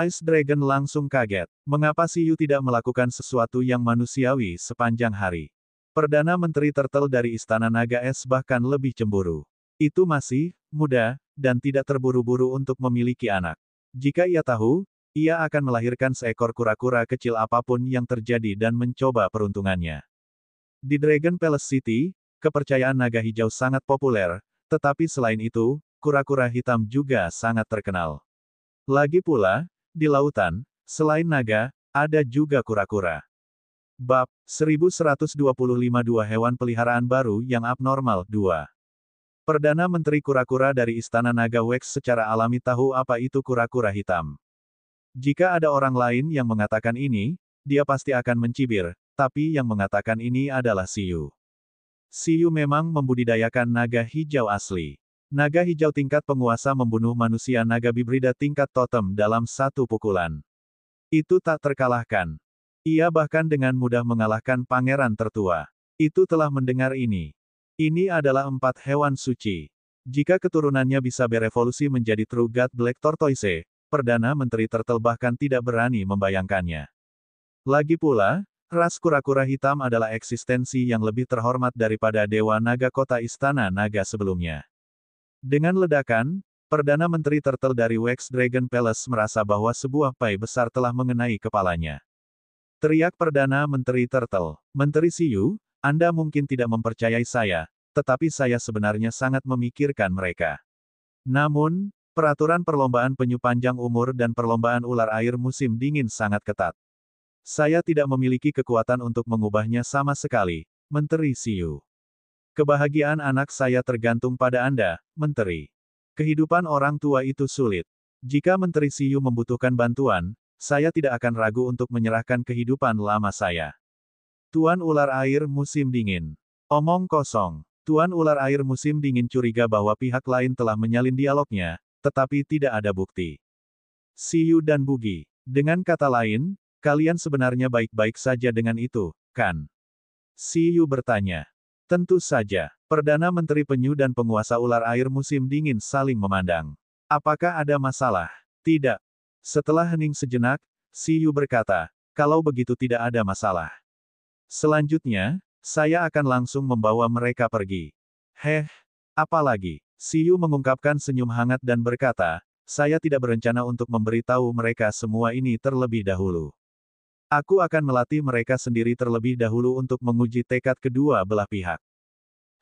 Ice Dragon langsung kaget. Mengapa Siyu tidak melakukan sesuatu yang manusiawi sepanjang hari? Perdana Menteri Turtle dari Istana Naga Es bahkan lebih cemburu. Itu masih muda, dan tidak terburu-buru untuk memiliki anak. Jika ia tahu, ia akan melahirkan seekor kura-kura kecil apapun yang terjadi dan mencoba peruntungannya. Di Dragon Palace City, kepercayaan naga hijau sangat populer, tetapi selain itu, kura-kura hitam juga sangat terkenal. Lagi pula, di lautan, selain naga, ada juga kura-kura. Bab 1125 Dua hewan peliharaan baru yang abnormal 2. Perdana Menteri Kura-Kura dari Istana Naga Wex secara alami tahu apa itu kura-kura hitam. Jika ada orang lain yang mengatakan ini, dia pasti akan mencibir, tapi yang mengatakan ini adalah Siyu. Siyu memang membudidayakan naga hijau asli. Naga hijau tingkat penguasa membunuh manusia naga bibrida tingkat totem dalam satu pukulan. Itu tak terkalahkan. Ia bahkan dengan mudah mengalahkan pangeran tertua. Itu telah mendengar ini. Ini adalah 4 hewan suci. Jika keturunannya bisa berevolusi menjadi True God Black Tortoise, Perdana Menteri Turtle bahkan tidak berani membayangkannya. Lagi pula, ras kura-kura hitam adalah eksistensi yang lebih terhormat daripada Dewa Naga Kota Istana Naga sebelumnya. Dengan ledakan, Perdana Menteri Turtle dari Wex Dragon Palace merasa bahwa sebuah pai besar telah mengenai kepalanya. Teriak Perdana Menteri Turtle, "Menteri Siyu, Anda mungkin tidak mempercayai saya, tetapi saya sebenarnya sangat memikirkan mereka. Namun, peraturan perlombaan penyu panjang umur dan perlombaan ular air musim dingin sangat ketat. Saya tidak memiliki kekuatan untuk mengubahnya sama sekali, Menteri Siyu. Kebahagiaan anak saya tergantung pada Anda, Menteri. Kehidupan orang tua itu sulit. Jika Menteri Siyu membutuhkan bantuan, saya tidak akan ragu untuk menyerahkan kehidupan lama saya." Tuan Ular Air Musim Dingin. Omong kosong. Tuan Ular Air Musim Dingin curiga bahwa pihak lain telah menyalin dialognya, tetapi tidak ada bukti. Siyu dan Bugi. Dengan kata lain, kalian sebenarnya baik-baik saja dengan itu, kan? Siyu bertanya. Tentu saja. Perdana Menteri Penyu dan penguasa ular air musim dingin saling memandang. Apakah ada masalah? Tidak. Setelah hening sejenak, Siyu berkata, kalau begitu tidak ada masalah. Selanjutnya, saya akan langsung membawa mereka pergi. Heh, apalagi? Siyu mengungkapkan senyum hangat dan berkata, saya tidak berencana untuk memberitahu mereka semua ini terlebih dahulu. Aku akan melatih mereka sendiri terlebih dahulu untuk menguji tekad kedua belah pihak.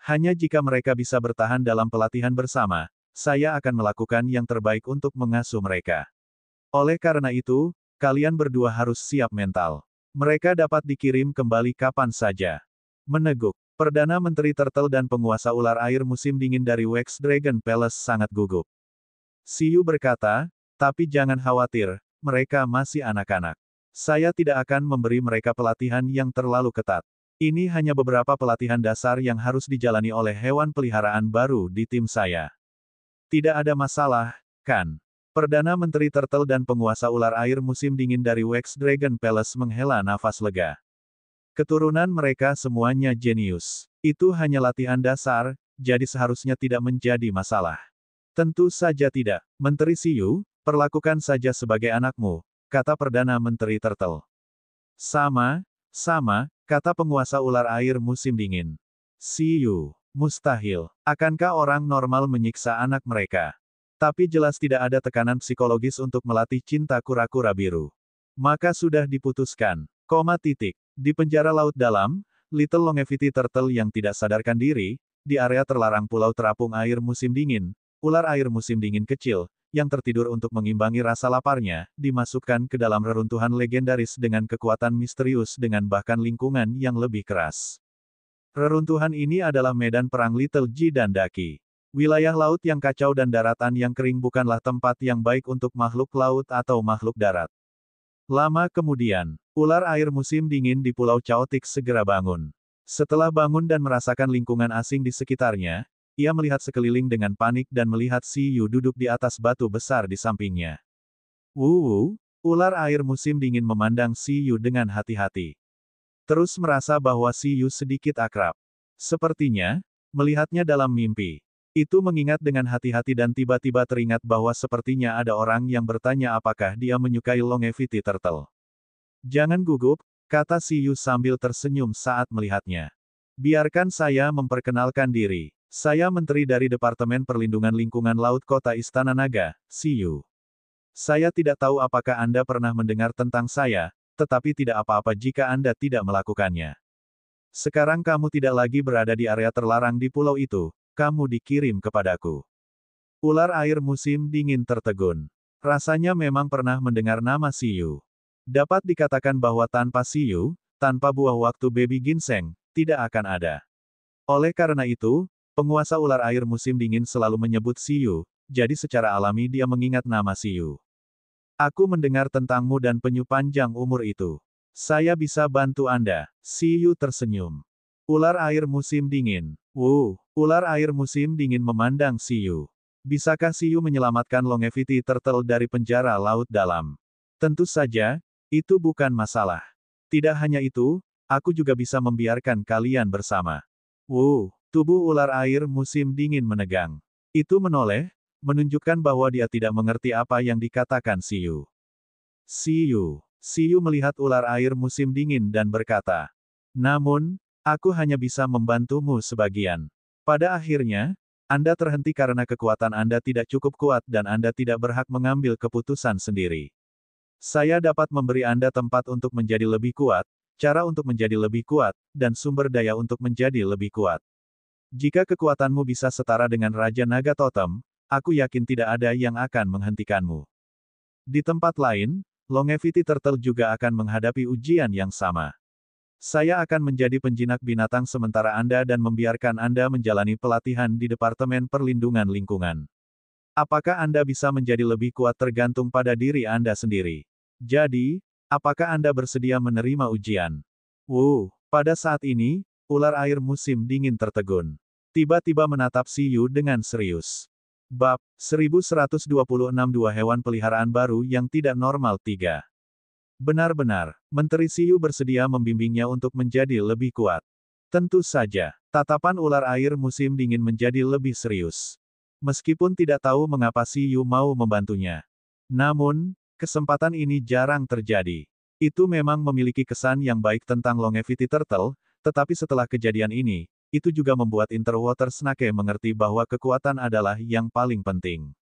Hanya jika mereka bisa bertahan dalam pelatihan bersama, saya akan melakukan yang terbaik untuk mengasuh mereka. Oleh karena itu, kalian berdua harus siap mental. Mereka dapat dikirim kembali kapan saja. Meneguk. Perdana Menteri Turtle dan penguasa ular air musim dingin dari Wex Dragon Palace sangat gugup. Siyu berkata, tapi jangan khawatir, mereka masih anak-anak. Saya tidak akan memberi mereka pelatihan yang terlalu ketat. Ini hanya beberapa pelatihan dasar yang harus dijalani oleh hewan peliharaan baru di tim saya. Tidak ada masalah, kan? Perdana Menteri Turtle dan penguasa ular air musim dingin dari Wex Dragon Palace menghela nafas lega. Keturunan mereka semuanya jenius. Itu hanya latihan dasar, jadi seharusnya tidak menjadi masalah. Tentu saja tidak, Menteri Siyu, perlakukan saja sebagai anakmu, kata Perdana Menteri Turtle. Sama, kata penguasa ular air musim dingin. Siyu, mustahil. Akankah orang normal menyiksa anak mereka? Tapi jelas tidak ada tekanan psikologis untuk melatih cinta kura-kura biru. Maka sudah diputuskan. Di penjara laut dalam, Little Longevity Turtle yang tidak sadarkan diri, di area terlarang pulau terapung air musim dingin, ular air musim dingin kecil, yang tertidur untuk mengimbangi rasa laparnya, dimasukkan ke dalam reruntuhan legendaris dengan kekuatan misterius dengan bahkan lingkungan yang lebih keras. Reruntuhan ini adalah medan perang Little Ji dan Daki. Wilayah laut yang kacau dan daratan yang kering bukanlah tempat yang baik untuk makhluk laut atau makhluk darat. Lama kemudian, ular air musim dingin di Pulau Chaotix segera bangun. Setelah bangun dan merasakan lingkungan asing di sekitarnya, ia melihat sekeliling dengan panik dan melihat Siyu duduk di atas batu besar di sampingnya. Ular air musim dingin memandang Siyu dengan hati-hati. Terus merasa bahwa Siyu sedikit akrab. Sepertinya, melihatnya dalam mimpi. Itu mengingat dengan hati-hati dan tiba-tiba teringat bahwa sepertinya ada orang yang bertanya apakah dia menyukai Longevity Turtle. Jangan gugup, kata Siyu sambil tersenyum saat melihatnya. Biarkan saya memperkenalkan diri. Saya menteri dari Departemen Perlindungan Lingkungan Laut Kota Istana Naga, Siyu. Saya tidak tahu apakah Anda pernah mendengar tentang saya, tetapi tidak apa-apa jika Anda tidak melakukannya. Sekarang kamu tidak lagi berada di area terlarang di pulau itu, kamu dikirim kepadaku. Ular air musim dingin tertegun. Rasanya memang pernah mendengar nama Siyu. Dapat dikatakan bahwa tanpa Siyu, tanpa buah waktu baby ginseng, tidak akan ada. Oleh karena itu, penguasa ular air musim dingin selalu menyebut Siyu, jadi secara alami dia mengingat nama Siyu. Aku mendengar tentangmu dan penyu panjang umur itu. Saya bisa bantu Anda. Siyu tersenyum. Ular air musim dingin. Ular air musim dingin memandang Siyu. Bisakah Siyu menyelamatkan Longevity Turtle dari penjara laut dalam? Tentu saja, itu bukan masalah. Tidak hanya itu, aku juga bisa membiarkan kalian bersama. Tubuh ular air musim dingin menegang. Itu menoleh, menunjukkan bahwa dia tidak mengerti apa yang dikatakan Siyu. Siyu melihat ular air musim dingin dan berkata, namun, aku hanya bisa membantumu sebagian. Pada akhirnya, Anda terhenti karena kekuatan Anda tidak cukup kuat dan Anda tidak berhak mengambil keputusan sendiri. Saya dapat memberi Anda tempat untuk menjadi lebih kuat, cara untuk menjadi lebih kuat, dan sumber daya untuk menjadi lebih kuat. Jika kekuatanmu bisa setara dengan Raja Naga Totem, aku yakin tidak ada yang akan menghentikanmu. Di tempat lain, Longevity Turtle juga akan menghadapi ujian yang sama. Saya akan menjadi penjinak binatang sementara Anda dan membiarkan Anda menjalani pelatihan di Departemen Perlindungan Lingkungan. Apakah Anda bisa menjadi lebih kuat tergantung pada diri Anda sendiri. Jadi, apakah Anda bersedia menerima ujian? Pada saat ini, ular air musim dingin tertegun. Tiba-tiba menatap Siyu dengan serius. Bab 1126 Dua hewan peliharaan baru yang tidak normal 3. Benar-benar, Menteri Siyu bersedia membimbingnya untuk menjadi lebih kuat. Tentu saja, tatapan ular air musim dingin menjadi lebih serius. Meskipun tidak tahu mengapa Siyu mau membantunya. Namun, kesempatan ini jarang terjadi. Itu memang memiliki kesan yang baik tentang Longevity Turtle, tetapi setelah kejadian ini, itu juga membuat Interwater Snake mengerti bahwa kekuatan adalah yang paling penting.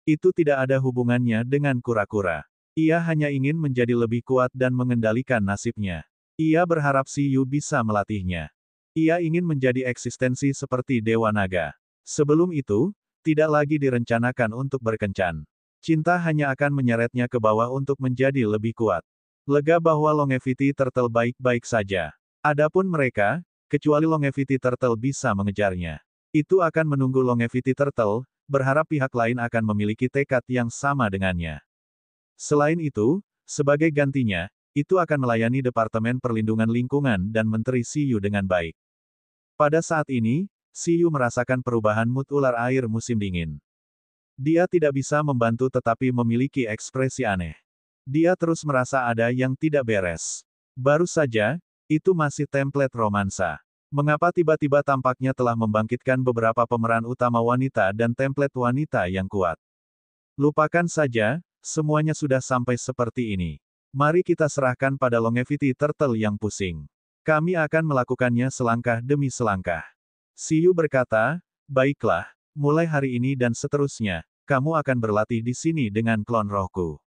Itu tidak ada hubungannya dengan kura-kura. Ia hanya ingin menjadi lebih kuat dan mengendalikan nasibnya. Ia berharap Siyu bisa melatihnya. Ia ingin menjadi eksistensi seperti Dewa Naga. Sebelum itu, tidak lagi direncanakan untuk berkencan. Cinta hanya akan menyeretnya ke bawah untuk menjadi lebih kuat. Lega bahwa Longevity Turtle baik-baik saja. Adapun mereka, kecuali Longevity Turtle bisa mengejarnya. Itu akan menunggu Longevity Turtle, berharap pihak lain akan memiliki tekad yang sama dengannya. Selain itu, sebagai gantinya, itu akan melayani Departemen Perlindungan Lingkungan dan Menteri Siyu dengan baik. Pada saat ini, Siyu merasakan perubahan mood ular air musim dingin. Dia tidak bisa membantu tetapi memiliki ekspresi aneh. Dia terus merasa ada yang tidak beres. Baru saja, itu masih template romansa. Mengapa tiba-tiba tampaknya telah membangkitkan beberapa pemeran utama wanita dan template wanita yang kuat? Lupakan saja, semuanya sudah sampai seperti ini. Mari kita serahkan pada Longevity Turtle yang pusing. Kami akan melakukannya selangkah demi selangkah. Siyu berkata, baiklah, mulai hari ini dan seterusnya, kamu akan berlatih di sini dengan klon rohku.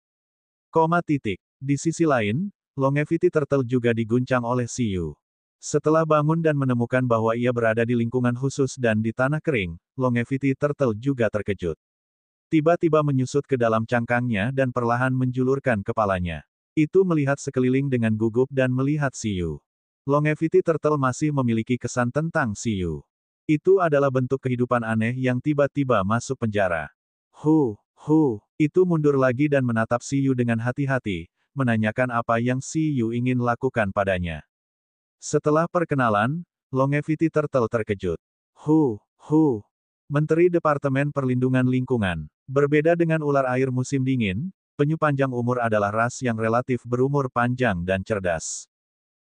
Di sisi lain, Longevity Turtle juga diguncang oleh Siyu. Setelah bangun dan menemukan bahwa ia berada di lingkungan khusus dan di tanah kering, Longevity Turtle juga terkejut. Tiba-tiba menyusut ke dalam cangkangnya dan perlahan menjulurkan kepalanya. Itu melihat sekeliling dengan gugup dan melihat Siyu. Longevity Turtle masih memiliki kesan tentang Siyu. Itu adalah bentuk kehidupan aneh yang tiba-tiba masuk penjara. Itu mundur lagi dan menatap Siyu dengan hati-hati, menanyakan apa yang Siyu ingin lakukan padanya. Setelah perkenalan, Longevity Turtle terkejut. Menteri Departemen Perlindungan Lingkungan. Berbeda dengan ular air musim dingin, penyu panjang umur adalah ras yang relatif berumur panjang dan cerdas.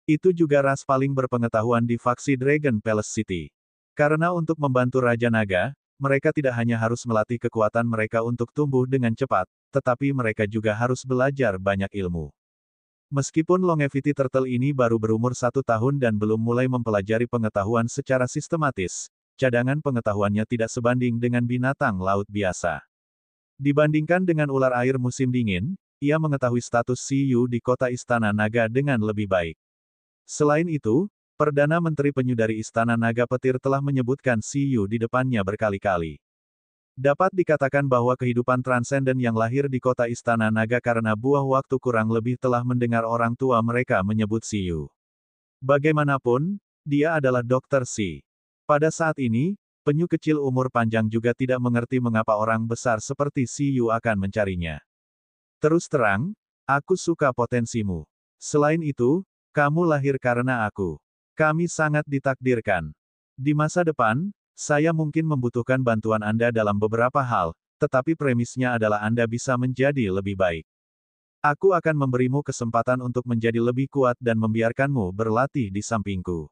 Itu juga ras paling berpengetahuan di faksi Dragon Palace City. Karena untuk membantu Raja Naga, mereka tidak hanya harus melatih kekuatan mereka untuk tumbuh dengan cepat, tetapi mereka juga harus belajar banyak ilmu. Meskipun Longevity Turtle ini baru berumur 1 tahun dan belum mulai mempelajari pengetahuan secara sistematis, cadangan pengetahuannya tidak sebanding dengan binatang laut biasa. Dibandingkan dengan ular air musim dingin, ia mengetahui status Siyu di kota Istana Naga dengan lebih baik. Selain itu, Perdana Menteri Penyu dari Istana Naga Petir telah menyebutkan Siyu di depannya berkali-kali. Dapat dikatakan bahwa kehidupan transenden yang lahir di kota Istana Naga karena buah waktu kurang lebih telah mendengar orang tua mereka menyebut Siyu. Bagaimanapun, dia adalah Dr. Si. Pada saat ini, penyu kecil umur panjang juga tidak mengerti mengapa orang besar seperti Siyu akan mencarinya. Terus terang, aku suka potensimu. Selain itu, kamu lahir karena aku. Kami sangat ditakdirkan. Di masa depan, saya mungkin membutuhkan bantuan Anda dalam beberapa hal, tetapi premisnya adalah Anda bisa menjadi lebih baik. Aku akan memberimu kesempatan untuk menjadi lebih kuat dan membiarkanmu berlatih di sampingku.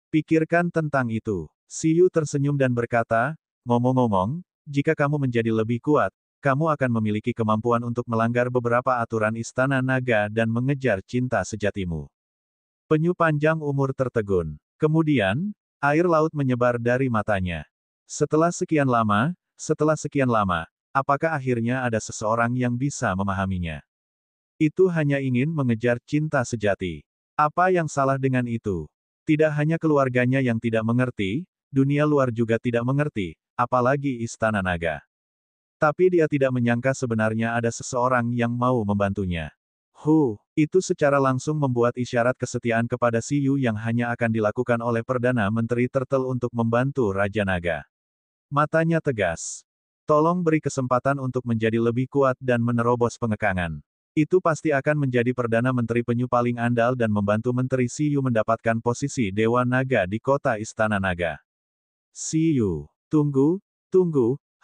Pikirkan tentang itu. Siyu tersenyum dan berkata, ngomong-ngomong, jika kamu menjadi lebih kuat, kamu akan memiliki kemampuan untuk melanggar beberapa aturan Istana Naga dan mengejar cinta sejatimu. Penyu panjang umur tertegun. Kemudian, air laut menyebar dari matanya. Setelah sekian lama, apakah akhirnya ada seseorang yang bisa memahaminya? Itu hanya ingin mengejar cinta sejati. Apa yang salah dengan itu? Tidak hanya keluarganya yang tidak mengerti, dunia luar juga tidak mengerti, apalagi Istana Naga. Tapi dia tidak menyangka sebenarnya ada seseorang yang mau membantunya. Itu secara langsung membuat isyarat kesetiaan kepada Siyu yang hanya akan dilakukan oleh Perdana Menteri Turtle untuk membantu Raja Naga. Matanya tegas. Tolong beri kesempatan untuk menjadi lebih kuat dan menerobos pengekangan. Itu pasti akan menjadi Perdana Menteri Penyu paling andal dan membantu Menteri Siyu mendapatkan posisi Dewa Naga di kota Istana Naga. Siyu, tunggu,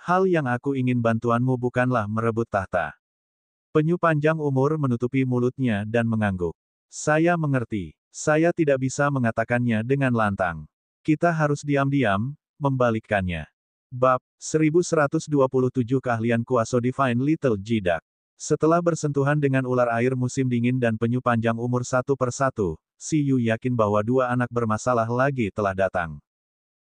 hal yang aku ingin bantuanmu bukanlah merebut tahta. Penyu panjang umur menutupi mulutnya dan mengangguk. Saya mengerti. Saya tidak bisa mengatakannya dengan lantang. Kita harus diam-diam, membalikkannya. Bab 1127 Keahlian Kuaso Divine Little Jidak. Setelah bersentuhan dengan ular air musim dingin dan penyu panjang umur satu persatu, Siyu yakin bahwa dua anak bermasalah lagi telah datang.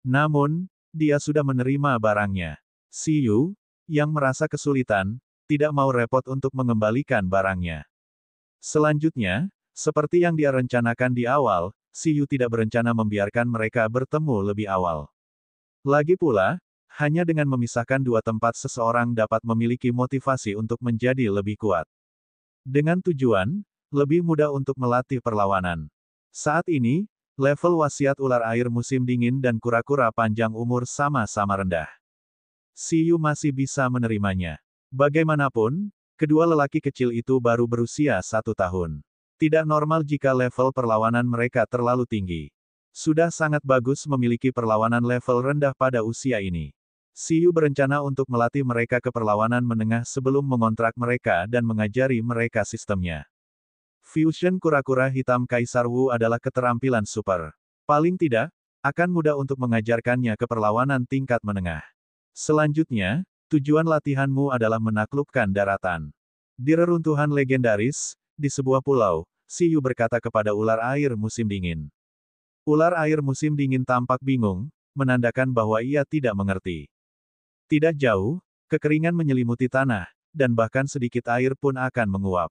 Namun, dia sudah menerima barangnya. Siyu, yang merasa kesulitan, tidak mau repot untuk mengembalikan barangnya. Selanjutnya, seperti yang dia rencanakan di awal, Siyu tidak berencana membiarkan mereka bertemu lebih awal. Lagi pula, hanya dengan memisahkan dua tempat seseorang dapat memiliki motivasi untuk menjadi lebih kuat. Dengan tujuan, lebih mudah untuk melatih perlawanan. Saat ini, level wasiat ular air musim dingin dan kura-kura panjang umur sama-sama rendah. Siyu masih bisa menerimanya. Bagaimanapun, kedua lelaki kecil itu baru berusia 1 tahun. Tidak normal jika level perlawanan mereka terlalu tinggi. Sudah sangat bagus memiliki perlawanan level rendah pada usia ini. Siyu berencana untuk melatih mereka ke perlawanan menengah sebelum mengontrak mereka dan mengajari mereka sistemnya. Fusion kura-kura hitam Kaisar Wu adalah keterampilan super. Paling tidak, akan mudah untuk mengajarkannya ke perlawanan tingkat menengah. Selanjutnya, tujuan latihanmu adalah menaklukkan daratan. Di reruntuhan legendaris, di sebuah pulau, Siyu berkata kepada ular air musim dingin. Ular air musim dingin tampak bingung, menandakan bahwa ia tidak mengerti. Tidak jauh, kekeringan menyelimuti tanah, dan bahkan sedikit air pun akan menguap.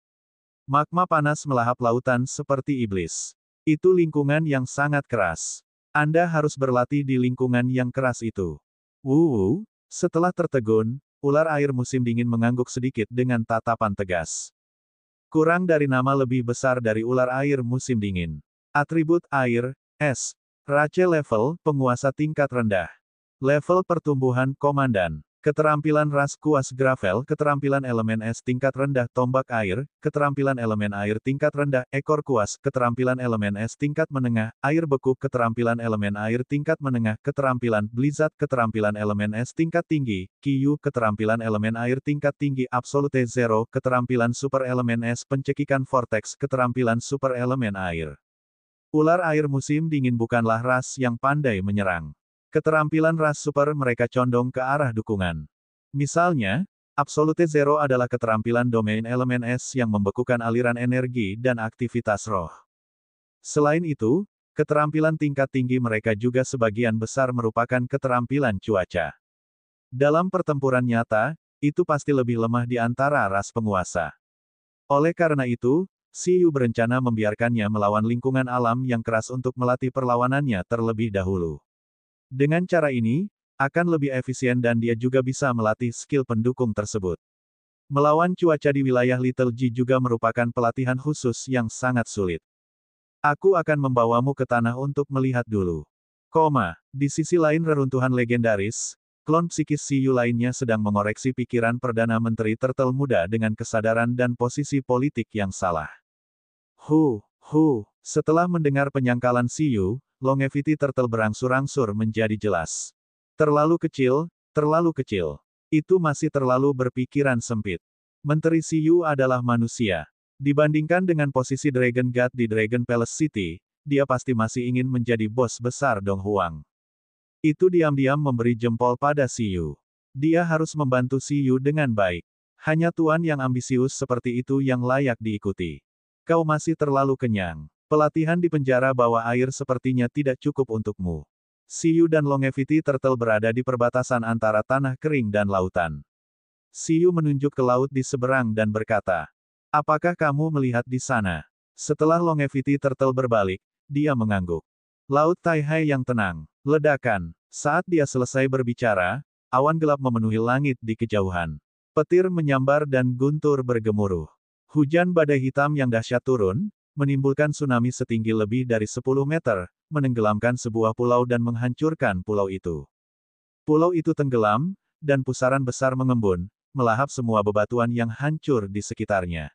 Magma panas melahap lautan seperti iblis. Itu lingkungan yang sangat keras. Anda harus berlatih di lingkungan yang keras itu. Setelah tertegun, ular air musim dingin mengangguk sedikit dengan tatapan tegas. Kurang dari nama lebih besar dari ular air musim dingin. Atribut air, es. Rache level, penguasa tingkat rendah. Level pertumbuhan komandan. Keterampilan ras kuas gravel, keterampilan elemen es tingkat rendah tombak air, keterampilan elemen air tingkat rendah ekor kuas, keterampilan elemen es tingkat menengah, air beku, keterampilan elemen air tingkat menengah, keterampilan blizzard, keterampilan elemen es tingkat tinggi, Qiyu, keterampilan elemen air tingkat tinggi absolute zero, keterampilan super elemen es pencekikan vortex, keterampilan super elemen air. Ular air musim dingin bukanlah ras yang pandai menyerang. Keterampilan ras super mereka condong ke arah dukungan. Misalnya, Absolute Zero adalah keterampilan domain elemen es yang membekukan aliran energi dan aktivitas roh. Selain itu, Keterampilan tingkat tinggi mereka juga sebagian besar merupakan keterampilan cuaca. Dalam pertempuran nyata, itu pasti lebih lemah di antara ras penguasa. Oleh karena itu, Siyu berencana membiarkannya melawan lingkungan alam yang keras untuk melatih perlawanannya terlebih dahulu. Dengan cara ini, akan lebih efisien dan dia juga bisa melatih skill pendukung tersebut. Melawan cuaca di wilayah Little G juga merupakan pelatihan khusus yang sangat sulit. Aku akan membawamu ke tanah untuk melihat dulu. Di sisi lain reruntuhan legendaris, klon psikis Siyu lainnya sedang mengoreksi pikiran Perdana Menteri Turtle Muda dengan kesadaran dan posisi politik yang salah. Setelah mendengar penyangkalan Siyu, longevity Turtle berangsur-angsur menjadi jelas. Terlalu kecil, terlalu kecil. Itu masih terlalu berpikiran sempit. Menteri Siyu adalah manusia. Dibandingkan dengan posisi Dragon God di Dragon Palace City, dia pasti masih ingin menjadi bos besar Dong Huang. Itu diam-diam memberi jempol pada Siyu. Dia harus membantu Siyu dengan baik. Hanya tuan yang ambisius seperti itu yang layak diikuti. Kau masih terlalu kenyang. Pelatihan di penjara bawah air sepertinya tidak cukup untukmu. Siyu dan Longevity Turtle berada di perbatasan antara tanah kering dan lautan. Siyu menunjuk ke laut di seberang dan berkata, "Apakah kamu melihat di sana?" Setelah Longevity Turtle berbalik, dia mengangguk. Laut Taihai yang tenang. Ledakan. Saat dia selesai berbicara, awan gelap memenuhi langit di kejauhan. Petir menyambar dan guntur bergemuruh. Hujan badai hitam yang dahsyat turun, menimbulkan tsunami setinggi lebih dari 10 meter, menenggelamkan sebuah pulau dan menghancurkan pulau itu. Pulau itu tenggelam, dan pusaran besar mengembun, melahap semua bebatuan yang hancur di sekitarnya.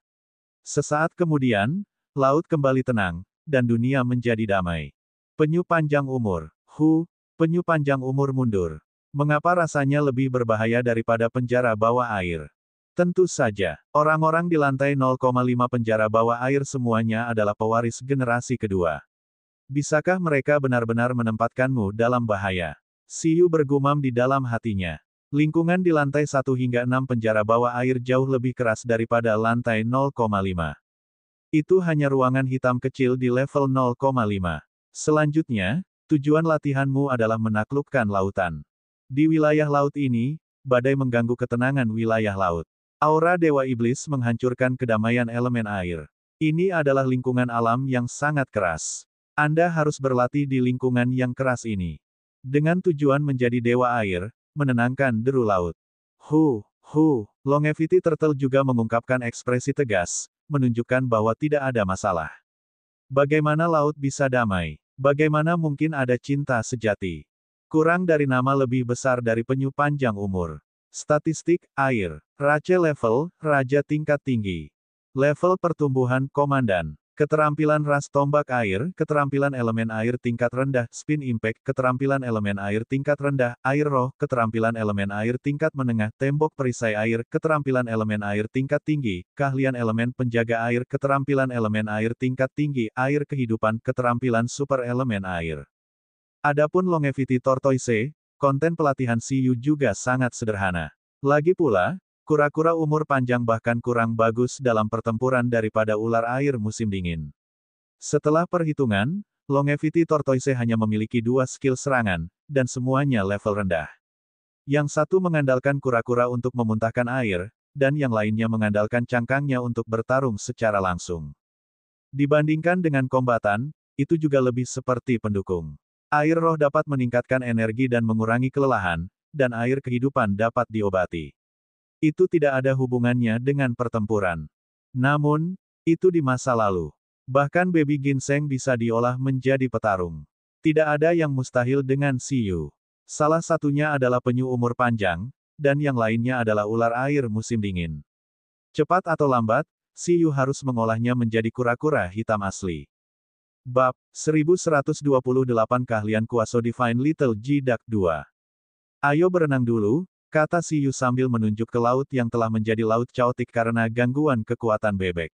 Sesaat kemudian, laut kembali tenang, dan dunia menjadi damai. Penyu panjang umur. Penyu panjang umur mundur. Mengapa rasanya lebih berbahaya daripada penjara bawah air? Tentu saja, orang-orang di lantai 0,5 penjara bawah air semuanya adalah pewaris generasi kedua. Bisakah mereka benar-benar menempatkanmu dalam bahaya? Siyu bergumam di dalam hatinya. Lingkungan di lantai 1 hingga 6 penjara bawah air jauh lebih keras daripada lantai 0,5. Itu hanya ruangan hitam kecil di level 0,5. Selanjutnya, tujuan latihanmu adalah menaklukkan lautan. Di wilayah laut ini, badai mengganggu ketenangan wilayah laut. Aura Dewa Iblis menghancurkan kedamaian elemen air. Ini adalah lingkungan alam yang sangat keras. Anda harus berlatih di lingkungan yang keras ini. Dengan tujuan menjadi dewa air, menenangkan deru laut. Longevity Turtle juga mengungkapkan ekspresi tegas, menunjukkan bahwa tidak ada masalah. Bagaimana laut bisa damai? Bagaimana mungkin ada cinta sejati? Kurang dari nama lebih besar dari penyu panjang umur. Statistik, air. Race level, raja tingkat tinggi. Level pertumbuhan, komandan. Keterampilan ras tombak air, keterampilan elemen air tingkat rendah, spin impact, keterampilan elemen air tingkat rendah, air roh, keterampilan elemen air tingkat menengah, tembok perisai air, keterampilan elemen air tingkat tinggi, keahlian elemen penjaga air, keterampilan elemen air tingkat tinggi, air kehidupan, keterampilan super elemen air. Adapun Longevity Tortoise, konten pelatihan Siyu juga sangat sederhana. Lagi pula, kura-kura umur panjang bahkan kurang bagus dalam pertempuran daripada ular air musim dingin. Setelah perhitungan, Longevity Tortoise hanya memiliki 2 skill serangan, dan semuanya level rendah. Yang satu mengandalkan kura-kura untuk memuntahkan air, dan yang lainnya mengandalkan cangkangnya untuk bertarung secara langsung. Dibandingkan dengan kombatan, itu juga lebih seperti pendukung. Air roh dapat meningkatkan energi dan mengurangi kelelahan, dan air kehidupan dapat diobati. Itu tidak ada hubungannya dengan pertempuran. Namun, itu di masa lalu. Bahkan baby ginseng bisa diolah menjadi petarung. Tidak ada yang mustahil dengan Siyu. Salah satunya adalah penyu umur panjang, dan yang lainnya adalah ular air musim dingin. Cepat atau lambat, Siyu harus mengolahnya menjadi kura-kura hitam asli. Bab 1128 Keahlian Kuaso Divine Little G Duck 2. Ayo berenang dulu, kata Siyu sambil menunjuk ke laut yang telah menjadi laut chaotic karena gangguan kekuatan bebek.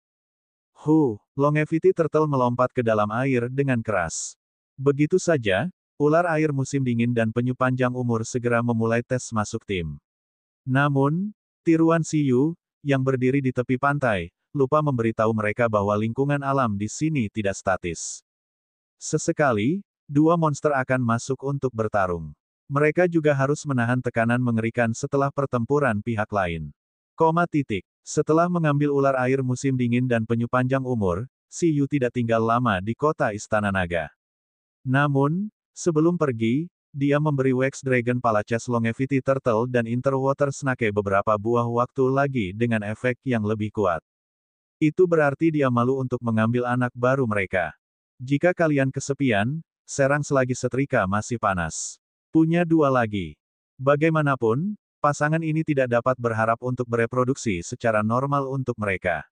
Longevity Turtle melompat ke dalam air dengan keras. Begitu saja, ular air musim dingin dan penyu panjang umur segera memulai tes masuk tim. Namun, tiruan Siyu, yang berdiri di tepi pantai, lupa memberitahu mereka bahwa lingkungan alam di sini tidak statis. Sesekali, dua monster akan masuk untuk bertarung. Mereka juga harus menahan tekanan mengerikan setelah pertempuran pihak lain. Setelah mengambil ular air musim dingin dan penyu panjang umur, Si Yu tidak tinggal lama di kota Istana Naga. Namun, sebelum pergi, dia memberi Wax Dragon Palaces Longevity Turtle dan Interwater Snake beberapa buah waktu lagi dengan efek yang lebih kuat. Itu berarti dia malu untuk mengambil anak baru mereka. Jika kalian kesepian, serang selagi setrika masih panas. Punya dua lagi. Bagaimanapun, pasangan ini tidak dapat berharap untuk bereproduksi secara normal untuk mereka.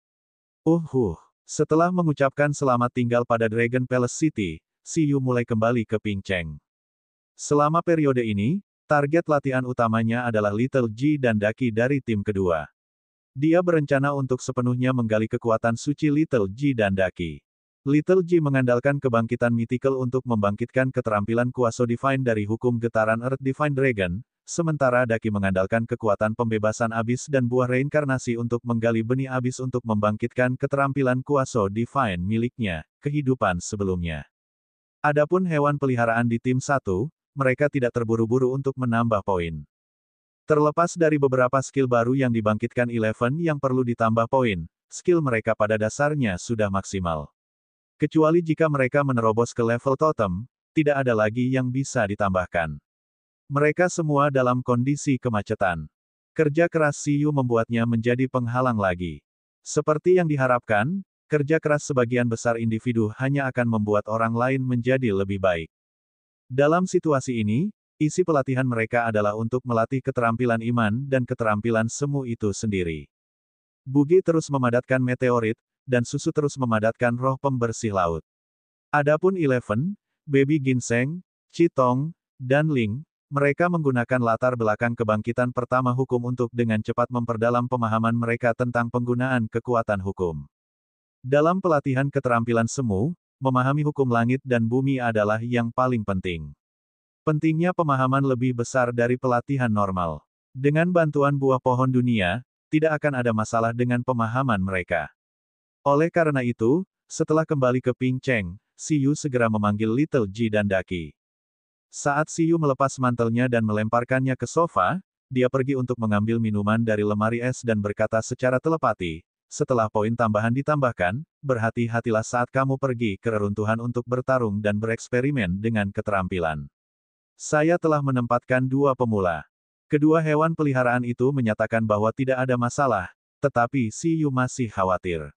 Setelah mengucapkan selamat tinggal pada Dragon Palace City, Si Yu mulai kembali ke Ping Cheng. Selama periode ini, target latihan utamanya adalah Little Ji dan Daki dari tim kedua. Dia berencana untuk sepenuhnya menggali kekuatan suci Little Ji dan Daki. Little Ji mengandalkan kebangkitan mythical untuk membangkitkan keterampilan kuasa divine dari hukum getaran Earth Divine Dragon, sementara Daki mengandalkan kekuatan pembebasan abis dan buah reinkarnasi untuk menggali benih abis untuk membangkitkan keterampilan kuasa divine miliknya, kehidupan sebelumnya. Adapun hewan peliharaan di tim 1, mereka tidak terburu-buru untuk menambah poin. Terlepas dari beberapa skill baru yang dibangkitkan Eleven yang perlu ditambah poin, skill mereka pada dasarnya sudah maksimal. Kecuali jika mereka menerobos ke level totem, tidak ada lagi yang bisa ditambahkan. Mereka semua dalam kondisi kemacetan. Kerja keras Si Yu membuatnya menjadi penghalang lagi. Seperti yang diharapkan, kerja keras sebagian besar individu hanya akan membuat orang lain menjadi lebih baik. Dalam situasi ini, isi pelatihan mereka adalah untuk melatih keterampilan iman dan keterampilan semu itu sendiri. Bugi terus memadatkan meteorit, dan Susu terus memadatkan roh pembersih laut. Adapun Eleven, Baby Ginseng, Chitong, dan Ling, mereka menggunakan latar belakang kebangkitan pertama hukum untuk dengan cepat memperdalam pemahaman mereka tentang penggunaan kekuatan hukum. Dalam pelatihan keterampilan semu, memahami hukum langit dan bumi adalah yang paling penting. Pentingnya pemahaman lebih besar dari pelatihan normal. Dengan bantuan buah pohon dunia, tidak akan ada masalah dengan pemahaman mereka. Oleh karena itu, setelah kembali ke Ping Cheng, Si Yu segera memanggil Little Ji dan Daki. Saat Si Yu melepas mantelnya dan melemparkannya ke sofa, dia pergi untuk mengambil minuman dari lemari es dan berkata secara telepati, setelah poin tambahan ditambahkan, berhati-hatilah saat kamu pergi ke reruntuhan untuk bertarung dan bereksperimen dengan keterampilan. Saya telah menempatkan dua pemula. Kedua hewan peliharaan itu menyatakan bahwa tidak ada masalah, tetapi Si Yu masih khawatir.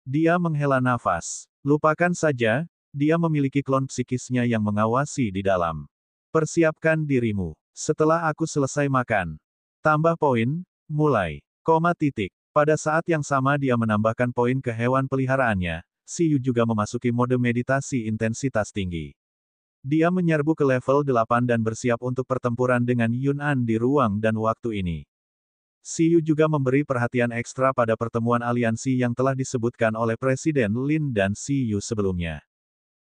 Dia menghela nafas. Lupakan saja, dia memiliki klon psikisnya yang mengawasi di dalam. Persiapkan dirimu. Setelah aku selesai makan. Tambah poin, mulai. Pada saat yang sama dia menambahkan poin ke hewan peliharaannya, Si Yu juga memasuki mode meditasi intensitas tinggi. Dia menyerbu ke level 8 dan bersiap untuk pertempuran dengan Yun An di ruang dan waktu ini. Si Yu juga memberi perhatian ekstra pada pertemuan aliansi yang telah disebutkan oleh Presiden Lin dan Si Yu sebelumnya.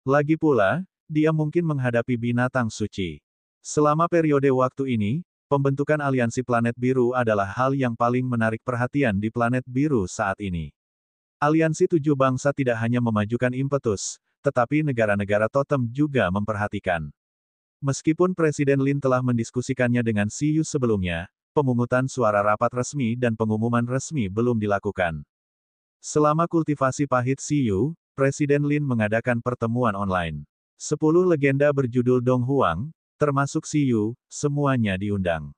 Lagi pula, dia mungkin menghadapi binatang suci. Selama periode waktu ini, pembentukan aliansi planet biru adalah hal yang paling menarik perhatian di planet biru saat ini. Aliansi 7 bangsa tidak hanya memajukan impetus, tetapi negara-negara totem juga memperhatikan. Meskipun Presiden Lin telah mendiskusikannya dengan Si Yu sebelumnya, pemungutan suara rapat resmi dan pengumuman resmi belum dilakukan. Selama kultivasi pahit Si Yu, Presiden Lin mengadakan pertemuan online. 10 legenda berjudul Dong Huang, termasuk Si Yu, semuanya diundang.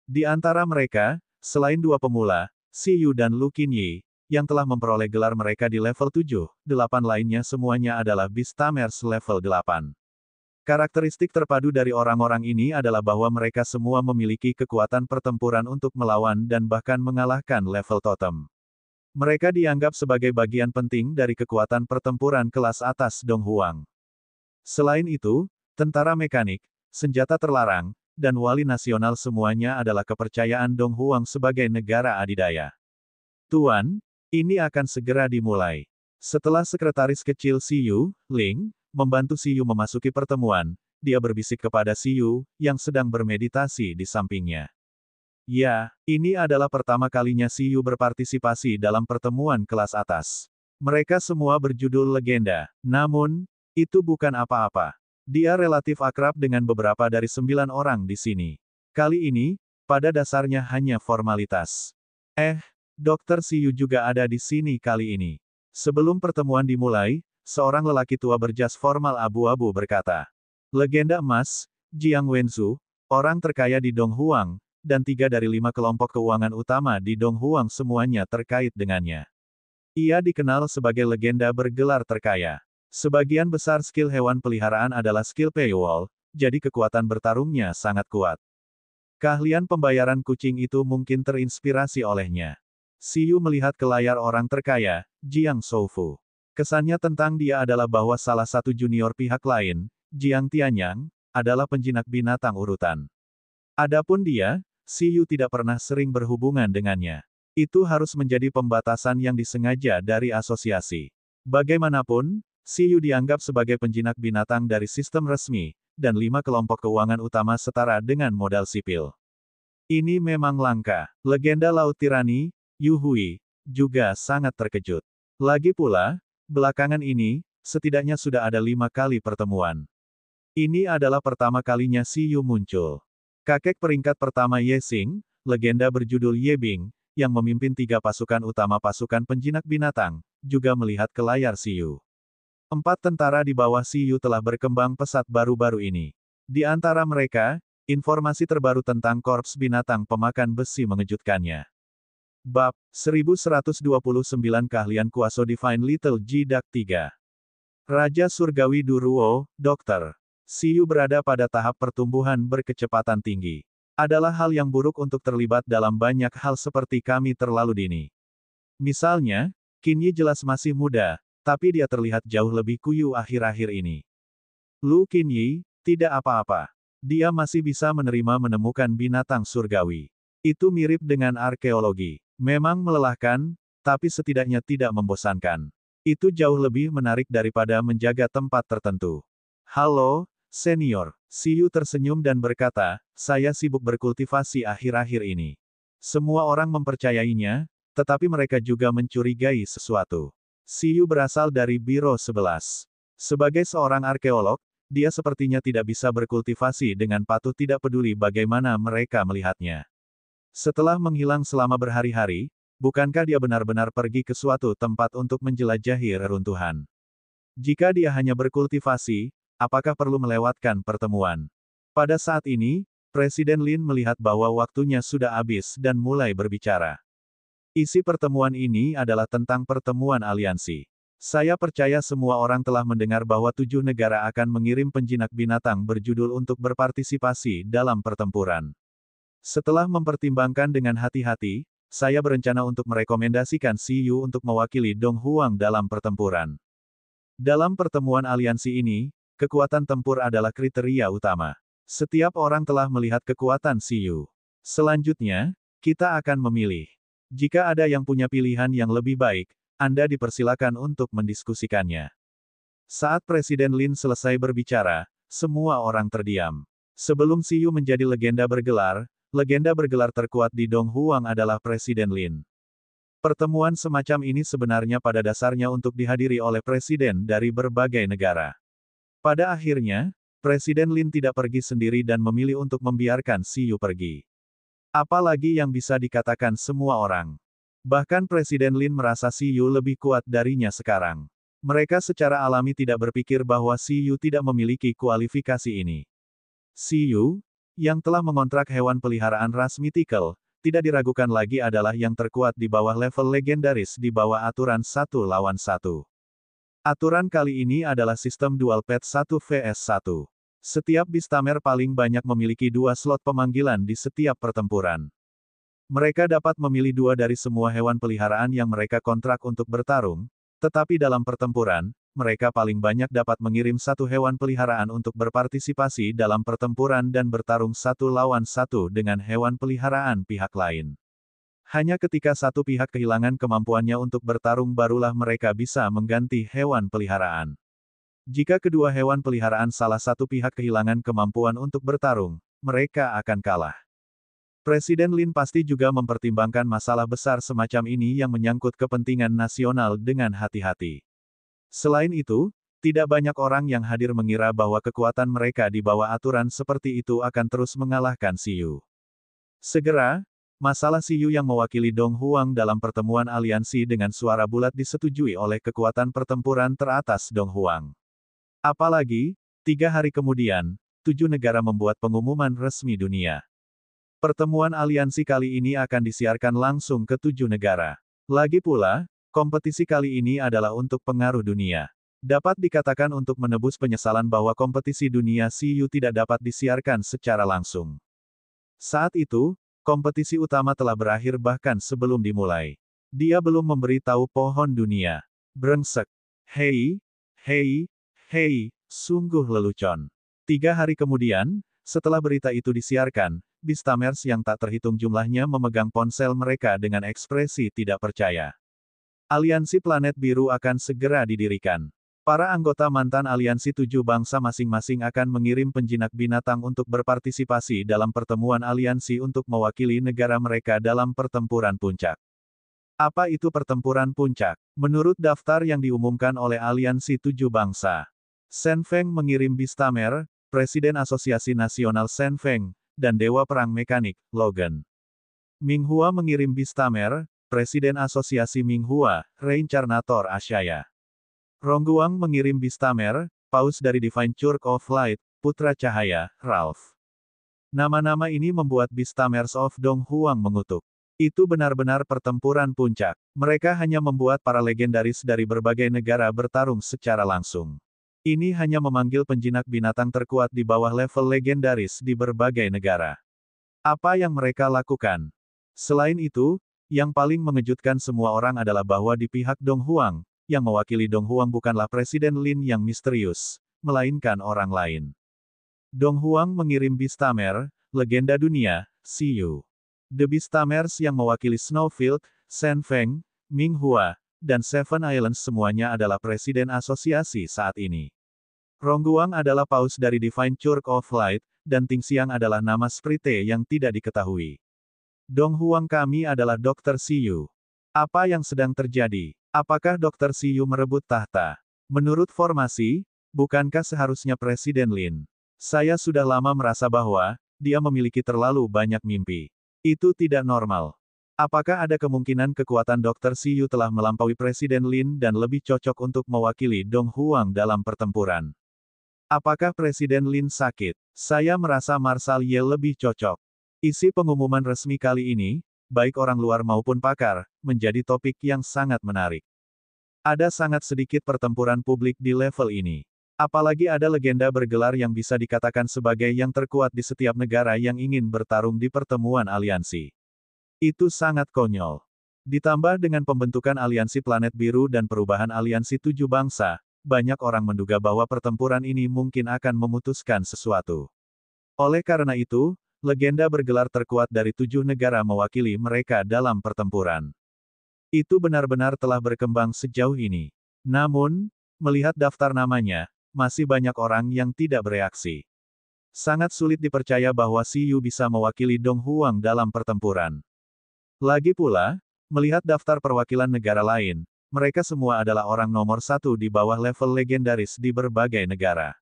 Di antara mereka, selain dua pemula, Si Yu dan Lu Qinyi, yang telah memperoleh gelar mereka di level 7, 8 lainnya semuanya adalah Beastamers level 8. Karakteristik terpadu dari orang-orang ini adalah bahwa mereka semua memiliki kekuatan pertempuran untuk melawan dan bahkan mengalahkan level totem. Mereka dianggap sebagai bagian penting dari kekuatan pertempuran kelas atas Dong Huang. Selain itu, tentara mekanik, senjata terlarang, dan wali nasional semuanya adalah kepercayaan Dong Huang sebagai negara adidaya. Tuan, ini akan segera dimulai. Setelah sekretaris kecil Si Yu, Ling, membantu Si Yu memasuki pertemuan, dia berbisik kepada Si Yu, yang sedang bermeditasi di sampingnya. Ya, ini adalah pertama kalinya Si Yu berpartisipasi dalam pertemuan kelas atas. Mereka semua berjudul legenda. Namun, Itu bukan apa-apa. Dia relatif akrab dengan beberapa dari 9 orang di sini. Kali ini, pada dasarnya hanya formalitas. Dr. Siyu juga ada di sini kali ini. Sebelum pertemuan dimulai, seorang lelaki tua berjas formal abu-abu berkata, "Legenda emas, Jiang Wenzu, orang terkaya di Donghuang, dan 3 dari 5 kelompok keuangan utama di Donghuang semuanya terkait dengannya. Ia dikenal sebagai legenda bergelar terkaya. Sebagian besar skill hewan peliharaan adalah skill paywall, jadi kekuatan bertarungnya sangat kuat. Keahlian pembayaran kucing itu mungkin terinspirasi olehnya." Siyu melihat ke layar orang terkaya, Jiang Shoufu. Kesannya tentang dia adalah bahwa salah satu junior pihak lain, Jiang Tianyang, adalah penjinak binatang urutan. Adapun dia, Siyu tidak pernah sering berhubungan dengannya. Itu harus menjadi pembatasan yang disengaja dari asosiasi. Bagaimanapun, Siyu dianggap sebagai penjinak binatang dari sistem resmi, dan 5 kelompok keuangan utama setara dengan modal sipil. Ini memang langka. Legenda Laut Tirani, Yu Hui, juga sangat terkejut. Lagi pula, belakangan ini, setidaknya sudah ada 5 kali pertemuan. Ini adalah pertama kalinya Siyu muncul. Kakek peringkat pertama Ye Xing, legenda berjudul Ye Bing, yang memimpin 3 pasukan utama pasukan penjinak binatang, juga melihat ke layar Siyu. 4 tentara di bawah Siyu telah berkembang pesat baru-baru ini. Di antara mereka, informasi terbaru tentang korps binatang pemakan besi mengejutkannya. Bab 1129 Keahlian Kuaso Divine Little Jidak 3. Raja Surgawi Duruo, Dokter. Siyu berada pada tahap pertumbuhan berkecepatan tinggi. Adalah hal yang buruk untuk terlibat dalam banyak hal seperti kami terlalu dini. Misalnya, Qinyi jelas masih muda, tapi dia terlihat jauh lebih kuyu akhir-akhir ini. Lu Qinyi, tidak apa-apa. Dia masih bisa menemukan binatang surgawi. Itu mirip dengan arkeologi. Memang melelahkan, tapi setidaknya tidak membosankan. Itu jauh lebih menarik daripada menjaga tempat tertentu. Halo, senior. Siyu tersenyum dan berkata, saya sibuk berkultivasi akhir-akhir ini. Semua orang mempercayainya, tetapi mereka juga mencurigai sesuatu. Siyu berasal dari Biro 11. Sebagai seorang arkeolog, dia sepertinya tidak bisa berkultivasi dengan patuh, tidak peduli bagaimana mereka melihatnya. Setelah menghilang selama berhari-hari, bukankah dia benar-benar pergi ke suatu tempat untuk menjelajahi reruntuhan? Jika dia hanya berkultivasi, apakah perlu melewatkan pertemuan? Pada saat ini, Presiden Lin melihat bahwa waktunya sudah habis dan mulai berbicara. Isi pertemuan ini adalah tentang pertemuan aliansi. Saya percaya semua orang telah mendengar bahwa 7 negara akan mengirim penjinak binatang berjudul untuk berpartisipasi dalam pertempuran. Setelah mempertimbangkan dengan hati-hati, saya berencana untuk merekomendasikan Siyu untuk mewakili Donghuang dalam pertempuran. Dalam pertemuan aliansi ini, kekuatan tempur adalah kriteria utama. Setiap orang telah melihat kekuatan Siyu. Selanjutnya, kita akan memilih. Jika ada yang punya pilihan yang lebih baik, Anda dipersilakan untuk mendiskusikannya. Saat Presiden Lin selesai berbicara, semua orang terdiam. Sebelum Siyu menjadi legenda bergelar terkuat di Donghuang adalah Presiden Lin. Pertemuan semacam ini sebenarnya pada dasarnya untuk dihadiri oleh presiden dari berbagai negara. Pada akhirnya, Presiden Lin tidak pergi sendiri dan memilih untuk membiarkan Siyu pergi. Apalagi yang bisa dikatakan semua orang. Bahkan Presiden Lin merasa Siyu lebih kuat darinya sekarang. Mereka secara alami tidak berpikir bahwa Siyu tidak memiliki kualifikasi ini. Siyu, yang telah mengontrak hewan peliharaan ras mythical, tidak diragukan lagi adalah yang terkuat di bawah level legendaris di bawah aturan 1 lawan 1. Aturan kali ini adalah sistem dual pet 1 vs 1. Setiap Beastamer paling banyak memiliki 2 slot pemanggilan di setiap pertempuran. Mereka dapat memilih 2 dari semua hewan peliharaan yang mereka kontrak untuk bertarung, tetapi dalam pertempuran, mereka paling banyak dapat mengirim 1 hewan peliharaan untuk berpartisipasi dalam pertempuran dan bertarung 1 lawan 1 dengan hewan peliharaan pihak lain. Hanya ketika satu pihak kehilangan kemampuannya untuk bertarung barulah mereka bisa mengganti hewan peliharaan. Jika kedua hewan peliharaan salah satu pihak kehilangan kemampuan untuk bertarung, mereka akan kalah. Presiden Lin pasti juga mempertimbangkan masalah besar semacam ini yang menyangkut kepentingan nasional dengan hati-hati. Selain itu, Tidak banyak orang yang hadir mengira bahwa kekuatan mereka di bawah aturan seperti itu akan terus mengalahkan Siyu. Segera, masalah Siyu yang mewakili Dong Huang dalam pertemuan aliansi dengan suara bulat disetujui oleh kekuatan pertempuran teratas Dong Huang. Apalagi, 3 hari kemudian, 7 negara membuat pengumuman resmi dunia. Pertemuan aliansi kali ini akan disiarkan langsung ke 7 negara. Lagi pula, kompetisi kali ini adalah untuk pengaruh dunia. Dapat dikatakan untuk menebus penyesalan bahwa kompetisi dunia Siyu tidak dapat disiarkan secara langsung. Saat itu, kompetisi utama telah berakhir bahkan sebelum dimulai. Dia belum memberi tahu pohon dunia. Brengsek. Hei, hei, hei, sungguh lelucon. 3 hari kemudian, setelah berita itu disiarkan, Beastamers yang tak terhitung jumlahnya memegang ponsel mereka dengan ekspresi tidak percaya. Aliansi Planet Biru akan segera didirikan. Para anggota mantan aliansi 7 bangsa masing-masing akan mengirim penjinak binatang untuk berpartisipasi dalam pertemuan aliansi untuk mewakili negara mereka dalam pertempuran puncak. Apa itu pertempuran puncak? Menurut daftar yang diumumkan oleh aliansi 7 bangsa, Shen Feng mengirim Beastamer, Presiden Asosiasi Nasional Shen Feng, dan Dewa Perang Mekanik, Logan. Minghua mengirim Beastamer, Presiden Asosiasi Minghua, Reincarnator Ashaya. Rongguang mengirim Beastamer, Paus dari Divine Church of Light, Putra Cahaya, Ralph. Nama-nama ini membuat Beastamers of Dong Huang mengutuk. Itu benar-benar pertempuran puncak. Mereka hanya membuat para legendaris dari berbagai negara bertarung secara langsung. Ini hanya memanggil penjinak binatang terkuat di bawah level legendaris di berbagai negara. Apa yang mereka lakukan? Selain itu, yang paling mengejutkan semua orang adalah bahwa di pihak Dong Huang, yang mewakili Dong Huang bukanlah Presiden Lin yang misterius, melainkan orang lain. Dong Huang mengirim Beastamer, legenda dunia, Siyu. The Beastamers yang mewakili Snowfield, Shen Feng, Minghua, dan Seven Islands semuanya adalah Presiden Asosiasi saat ini. Rongguang adalah Paus dari Divine Church of Light, dan Tingxiang adalah nama Sprite yang tidak diketahui. Dong Huang kami adalah Dr. Siyu. Apa yang sedang terjadi? Apakah Dr. Siyu merebut tahta? Menurut formasi, bukankah seharusnya Presiden Lin? Saya sudah lama merasa bahwa dia memiliki terlalu banyak mimpi. Itu tidak normal. Apakah ada kemungkinan kekuatan Dr. Siyu telah melampaui Presiden Lin dan lebih cocok untuk mewakili Dong Huang dalam pertempuran? Apakah Presiden Lin sakit? Saya merasa Marshal Ye lebih cocok. Isi pengumuman resmi kali ini, baik orang luar maupun pakar, menjadi topik yang sangat menarik. Ada sangat sedikit pertempuran publik di level ini. Apalagi ada legenda bergelar yang bisa dikatakan sebagai yang terkuat di setiap negara yang ingin bertarung di pertemuan aliansi. Itu sangat konyol. Ditambah dengan pembentukan aliansi Planet Biru dan perubahan aliansi 7 bangsa, banyak orang menduga bahwa pertempuran ini mungkin akan memutuskan sesuatu. Oleh karena itu, legenda bergelar terkuat dari 7 negara mewakili mereka dalam pertempuran. Itu benar-benar telah berkembang sejauh ini. Namun, melihat daftar namanya, masih banyak orang yang tidak bereaksi. Sangat sulit dipercaya bahwa Siyu bisa mewakili Dong Huang dalam pertempuran. Lagi pula, melihat daftar perwakilan negara lain, mereka semua adalah orang nomor 1 di bawah level legendaris di berbagai negara.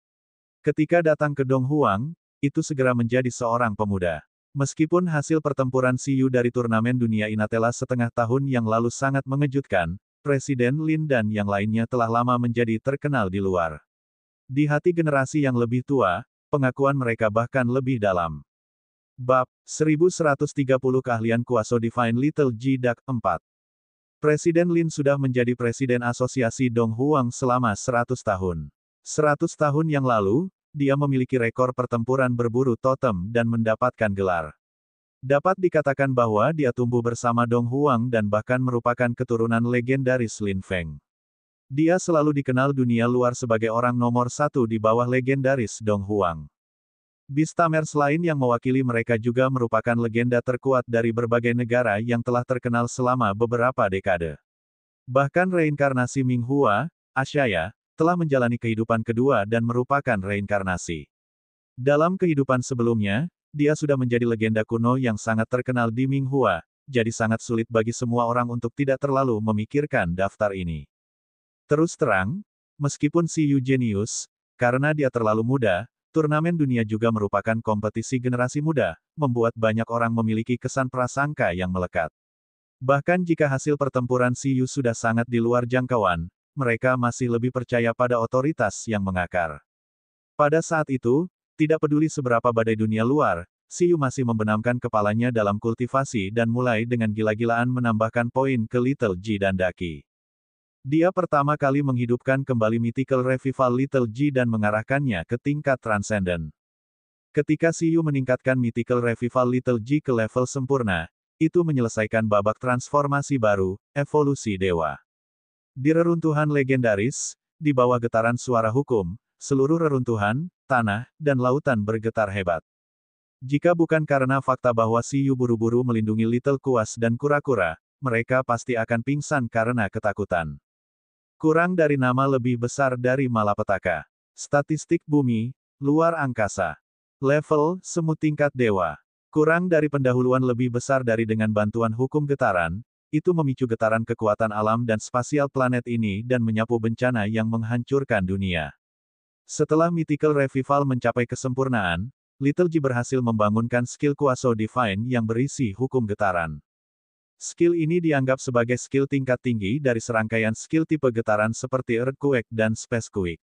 Ketika datang ke Dong Huang, itu segera menjadi seorang pemuda. Meskipun hasil pertempuran Siyu dari turnamen dunia Inatela setengah tahun yang lalu sangat mengejutkan, Presiden Lin dan yang lainnya telah lama menjadi terkenal di luar. Di hati generasi yang lebih tua, pengakuan mereka bahkan lebih dalam. Bab 1130 Keahlian Kuaso Divine Little G Duck 4. Presiden Lin sudah menjadi Presiden Asosiasi Dong Huang selama 100 tahun. 100 tahun yang lalu, dia memiliki rekor pertempuran berburu totem dan mendapatkan gelar. Dapat dikatakan bahwa dia tumbuh bersama Dong Huang dan bahkan merupakan keturunan legendaris Lin Feng. Dia selalu dikenal dunia luar sebagai orang nomor 1 di bawah legendaris Dong Huang. Beastamers lain yang mewakili mereka juga merupakan legenda terkuat dari berbagai negara yang telah terkenal selama beberapa dekade. Bahkan reinkarnasi Minghua, Ashaya, telah menjalani kehidupan kedua dan merupakan reinkarnasi. Dalam kehidupan sebelumnya, dia sudah menjadi legenda kuno yang sangat terkenal di Minghua, jadi sangat sulit bagi semua orang untuk tidak terlalu memikirkan daftar ini. Terus terang, Meskipun Siyu jenius, karena dia terlalu muda, turnamen dunia juga merupakan kompetisi generasi muda, membuat banyak orang memiliki kesan prasangka yang melekat. Bahkan jika hasil pertempuran Siyu sudah sangat di luar jangkauan, mereka masih lebih percaya pada otoritas yang mengakar. Pada saat itu, tidak peduli seberapa badai dunia luar, Siyu masih membenamkan kepalanya dalam kultivasi dan mulai dengan gila-gilaan menambahkan poin ke Little G dan Daki. Dia pertama kali menghidupkan kembali Mythical Revival Little G dan mengarahkannya ke tingkat Transcendent. Ketika Siyu meningkatkan Mythical Revival Little G ke level sempurna, itu menyelesaikan babak transformasi baru, evolusi dewa. Di reruntuhan legendaris, di bawah getaran suara hukum, seluruh reruntuhan, tanah, dan lautan bergetar hebat. Jika bukan karena fakta bahwa Siyu buru-buru melindungi Little Kuas dan kura-kura, mereka pasti akan pingsan karena ketakutan. Kurang dari nama lebih besar dari malapetaka. Statistik bumi, luar angkasa. Level, semut tingkat dewa. Kurang dari pendahuluan lebih besar dari dengan bantuan hukum getaran, itu memicu getaran kekuatan alam dan spasial planet ini dan menyapu bencana yang menghancurkan dunia. Setelah Mythical Revival mencapai kesempurnaan, Little G berhasil membangunkan skill Kuaso Divine yang berisi hukum getaran. Skill ini dianggap sebagai skill tingkat tinggi dari serangkaian skill tipe getaran seperti Earthquake dan Spacequake.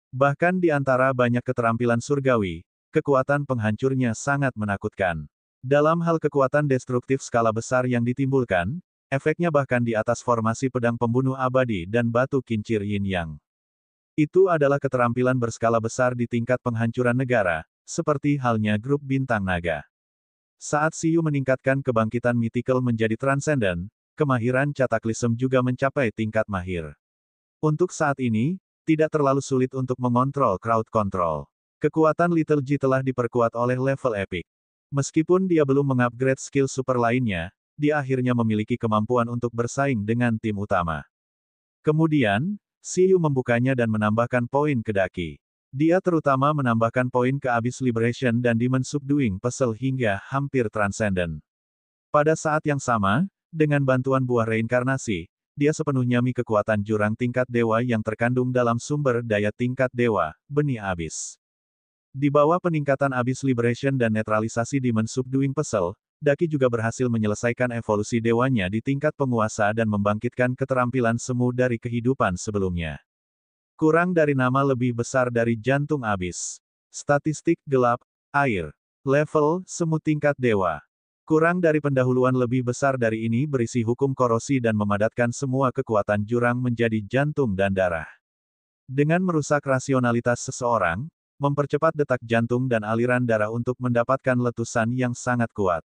Bahkan di antara banyak keterampilan surgawi, kekuatan penghancurnya sangat menakutkan. Dalam hal kekuatan destruktif skala besar yang ditimbulkan, efeknya bahkan di atas formasi pedang pembunuh abadi dan batu kincir yin yang. Itu adalah keterampilan berskala besar di tingkat penghancuran negara, seperti halnya grup bintang naga. Saat Siyu meningkatkan kebangkitan mythical menjadi transcendent, kemahiran Cataclysm juga mencapai tingkat mahir. Untuk saat ini, tidak terlalu sulit untuk mengontrol crowd control. Kekuatan Little G telah diperkuat oleh level epic. Meskipun dia belum mengupgrade skill super lainnya, dia akhirnya memiliki kemampuan untuk bersaing dengan tim utama. Kemudian, Siyu membukanya dan menambahkan poin ke Daki. Dia terutama menambahkan poin ke Abyss Liberation dan Demon Subduing Puzzle hingga hampir transcendent. Pada saat yang sama, dengan bantuan buah reinkarnasi, dia sepenuhnya kekuatan jurang tingkat dewa yang terkandung dalam sumber daya tingkat dewa, benih Abyss. Di bawah peningkatan Abyss Liberation dan netralisasi Demon Subduing Puzzle, Daki juga berhasil menyelesaikan evolusi dewanya di tingkat penguasa dan membangkitkan keterampilan semu dari kehidupan sebelumnya. Kurang dari nama lebih besar dari jantung Abyss. Statistik gelap, air. Level, semut tingkat dewa. Kurang dari pendahuluan lebih besar dari ini berisi hukum korosi dan memadatkan semua kekuatan jurang menjadi jantung dan darah. Dengan merusak rasionalitas seseorang, mempercepat detak jantung dan aliran darah untuk mendapatkan letusan yang sangat kuat.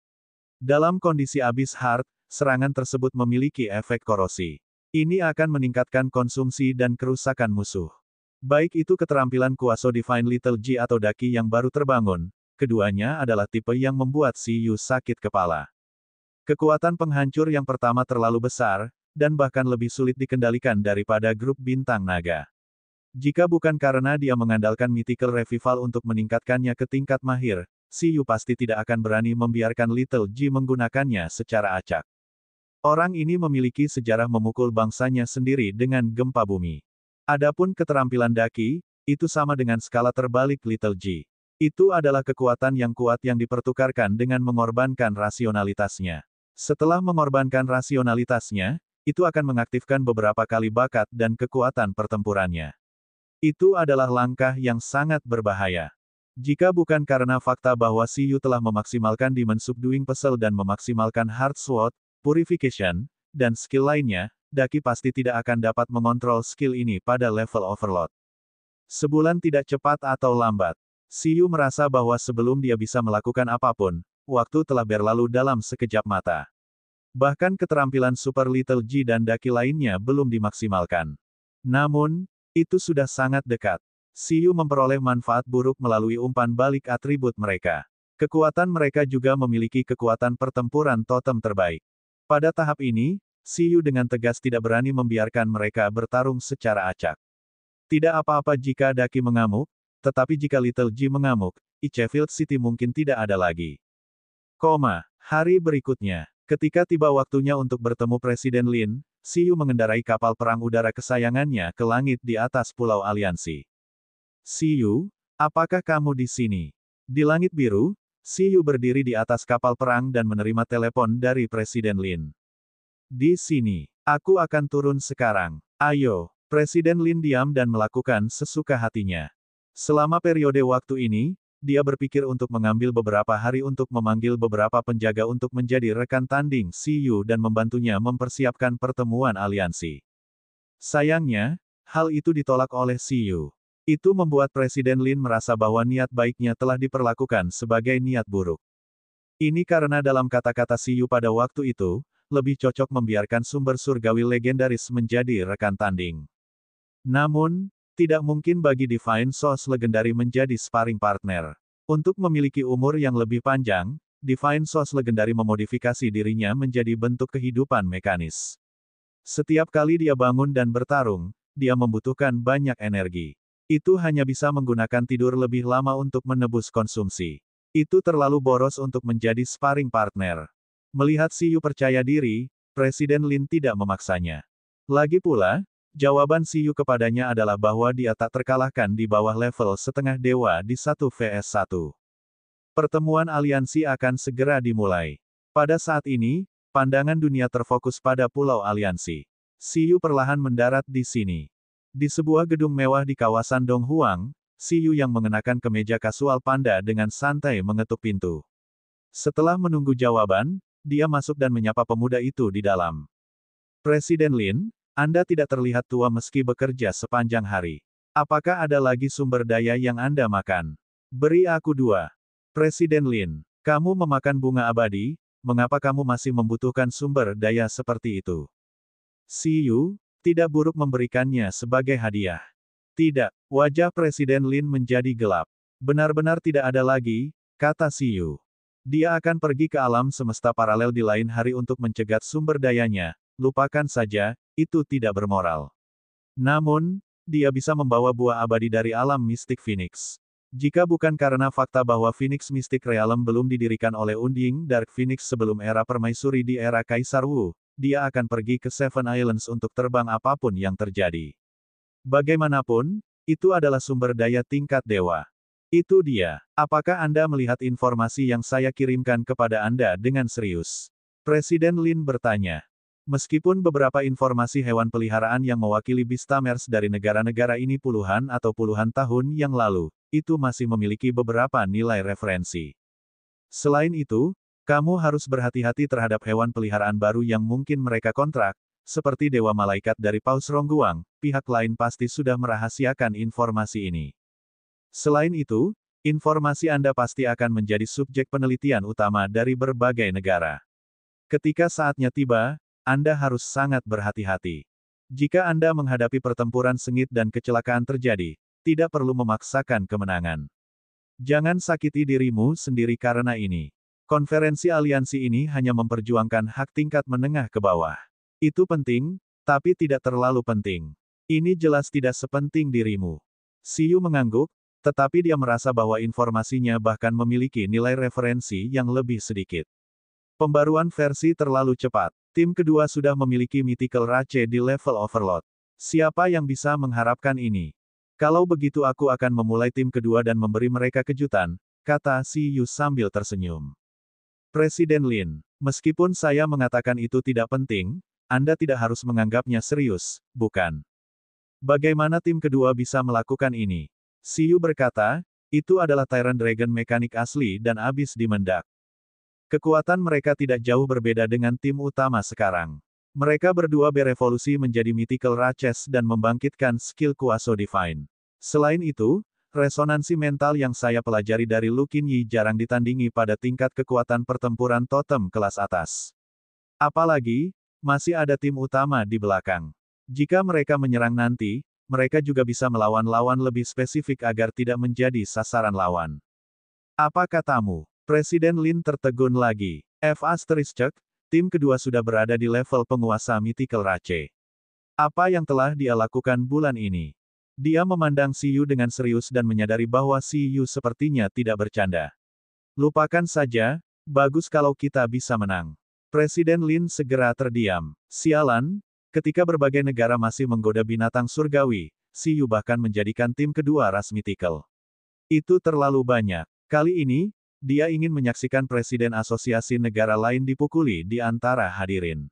Dalam kondisi Abyss Heart, serangan tersebut memiliki efek korosi. Ini akan meningkatkan konsumsi dan kerusakan musuh. Baik itu keterampilan Kuaso Divine Little G atau Daki yang baru terbangun, keduanya adalah tipe yang membuat Siyu sakit kepala. Kekuatan penghancur yang pertama terlalu besar, dan bahkan lebih sulit dikendalikan daripada grup bintang naga. Jika bukan karena dia mengandalkan Mythical Revival untuk meningkatkannya ke tingkat mahir, Siyu pasti tidak akan berani membiarkan Little G menggunakannya secara acak. Orang ini memiliki sejarah memukul bangsanya sendiri dengan gempa bumi. Adapun keterampilan Daki, itu sama dengan skala terbalik Little G. Itu adalah kekuatan yang kuat yang dipertukarkan dengan mengorbankan rasionalitasnya. Setelah mengorbankan rasionalitasnya, itu akan mengaktifkan beberapa kali bakat dan kekuatan pertempurannya. Itu adalah langkah yang sangat berbahaya. Jika bukan karena fakta bahwa Siyu telah memaksimalkan Demon Subduing Puzzle dan memaksimalkan Heart Sword, Purification, dan skill lainnya, Daki pasti tidak akan dapat mengontrol skill ini pada level overload. Sebulan tidak cepat atau lambat, Siyu merasa bahwa sebelum dia bisa melakukan apapun, waktu telah berlalu dalam sekejap mata. Bahkan keterampilan Super Little G dan Daki lainnya belum dimaksimalkan. Namun, itu sudah sangat dekat. Siyu memperoleh manfaat buruk melalui umpan balik atribut mereka. Kekuatan mereka juga memiliki kekuatan pertempuran totem terbaik. Pada tahap ini, Siyu dengan tegas tidak berani membiarkan mereka bertarung secara acak. Tidak apa-apa jika Daki mengamuk, tetapi jika Little G mengamuk, Icefield City mungkin tidak ada lagi. Hari berikutnya, ketika tiba waktunya untuk bertemu Presiden Lin, Siyu mengendarai kapal perang udara kesayangannya ke langit di atas Pulau Aliansi. Siyu, apakah kamu di sini? Di langit biru, Siyu berdiri di atas kapal perang dan menerima telepon dari Presiden Lin. Di sini, aku akan turun sekarang. Ayo, Presiden Lin diam dan melakukan sesuka hatinya. Selama periode waktu ini, dia berpikir untuk mengambil beberapa hari untuk memanggil beberapa penjaga untuk menjadi rekan tanding Siyu dan membantunya mempersiapkan pertemuan aliansi. Sayangnya, hal itu ditolak oleh Siyu. Itu membuat Presiden Lin merasa bahwa niat baiknya telah diperlakukan sebagai niat buruk. Ini karena dalam kata-kata Siyu pada waktu itu, lebih cocok membiarkan sumber surgawi legendaris menjadi rekan tanding. Namun, tidak mungkin bagi Divine Source Legendary menjadi sparring partner. Untuk memiliki umur yang lebih panjang, Divine Source Legendary memodifikasi dirinya menjadi bentuk kehidupan mekanis. Setiap kali dia bangun dan bertarung, dia membutuhkan banyak energi. Itu hanya bisa menggunakan tidur lebih lama untuk menebus konsumsi. Itu terlalu boros untuk menjadi sparring partner. Melihat Siyu percaya diri, Presiden Lin tidak memaksanya. Lagi pula, jawaban Siyu kepadanya adalah bahwa dia tak terkalahkan di bawah level setengah dewa di 1 vs 1. Pertemuan aliansi akan segera dimulai. Pada saat ini, pandangan dunia terfokus pada Pulau Aliansi. Siyu perlahan mendarat di sini. Di sebuah gedung mewah di kawasan Donghuang, Siyu yang mengenakan kemeja kasual panda dengan santai mengetuk pintu. Setelah menunggu jawaban, dia masuk dan menyapa pemuda itu di dalam. Presiden Lin, Anda tidak terlihat tua meski bekerja sepanjang hari. Apakah ada lagi sumber daya yang Anda makan? Beri aku 2. Presiden Lin, kamu memakan bunga abadi, mengapa kamu masih membutuhkan sumber daya seperti itu? Siyu, tidak buruk memberikannya sebagai hadiah. Tidak, wajah Presiden Lin menjadi gelap. Benar-benar tidak ada lagi, kata Siyu. Dia akan pergi ke alam semesta paralel di lain hari untuk mencegat sumber dayanya, lupakan saja, itu tidak bermoral. Namun, dia bisa membawa buah abadi dari alam mistik Phoenix. Jika bukan karena fakta bahwa Phoenix Mystic Realm belum didirikan oleh Unding Dark Phoenix sebelum era permaisuri di era Kaisar Wu, dia akan pergi ke Seven Islands untuk terbang apapun yang terjadi. Bagaimanapun, itu adalah sumber daya tingkat dewa. Itu dia. Apakah Anda melihat informasi yang saya kirimkan kepada Anda dengan serius? Presiden Lin bertanya. Meskipun beberapa informasi hewan peliharaan yang mewakili Beastamers dari negara-negara ini puluhan atau puluhan tahun yang lalu, itu masih memiliki beberapa nilai referensi. Selain itu, kamu harus berhati-hati terhadap hewan peliharaan baru yang mungkin mereka kontrak, seperti Dewa Malaikat dari Paus Rongguang, pihak lain pasti sudah merahasiakan informasi ini. Selain itu, informasi Anda pasti akan menjadi subjek penelitian utama dari berbagai negara. Ketika saatnya tiba, Anda harus sangat berhati-hati. Jika Anda menghadapi pertempuran sengit dan kecelakaan terjadi, tidak perlu memaksakan kemenangan. Jangan sakiti dirimu sendiri karena ini. Konferensi aliansi ini hanya memperjuangkan hak tingkat menengah ke bawah. Itu penting, tapi tidak terlalu penting. Ini jelas tidak sepenting dirimu. Siyu mengangguk, tetapi dia merasa bahwa informasinya bahkan memiliki nilai referensi yang lebih sedikit. Pembaruan versi terlalu cepat. Tim kedua sudah memiliki Mythical Rache di level Overload. Siapa yang bisa mengharapkan ini? Kalau begitu aku akan memulai tim kedua dan memberi mereka kejutan, kata Siyu sambil tersenyum. Presiden Lin, meskipun saya mengatakan itu tidak penting, Anda tidak harus menganggapnya serius, bukan? Bagaimana tim kedua bisa melakukan ini? Siyu berkata, itu adalah Tyrant Dragon mekanik asli dan abis di mendak. Kekuatan mereka tidak jauh berbeda dengan tim utama sekarang. Mereka berdua berevolusi menjadi Mythical Raches dan membangkitkan skill Kuaso Divine. Selain itu, resonansi mental yang saya pelajari dari Lu Qinyi jarang ditandingi pada tingkat kekuatan pertempuran totem kelas atas. Apalagi, masih ada tim utama di belakang. Jika mereka menyerang nanti, mereka juga bisa melawan lawan lebih spesifik agar tidak menjadi sasaran lawan. Apa katamu? Presiden Lin tertegun lagi. Tim kedua sudah berada di level penguasa Mythical Rache. Apa yang telah dia lakukan bulan ini? Dia memandang Siyu dengan serius dan menyadari bahwa Siyu sepertinya tidak bercanda. Lupakan saja, bagus kalau kita bisa menang. Presiden Lin segera terdiam. Sialan, Ketika berbagai negara masih menggoda binatang surgawi, si Yu bahkan menjadikan tim kedua ras mythical. Itu terlalu banyak. Kali ini, dia ingin menyaksikan Presiden Asosiasi Negara lain dipukuli di antara hadirin.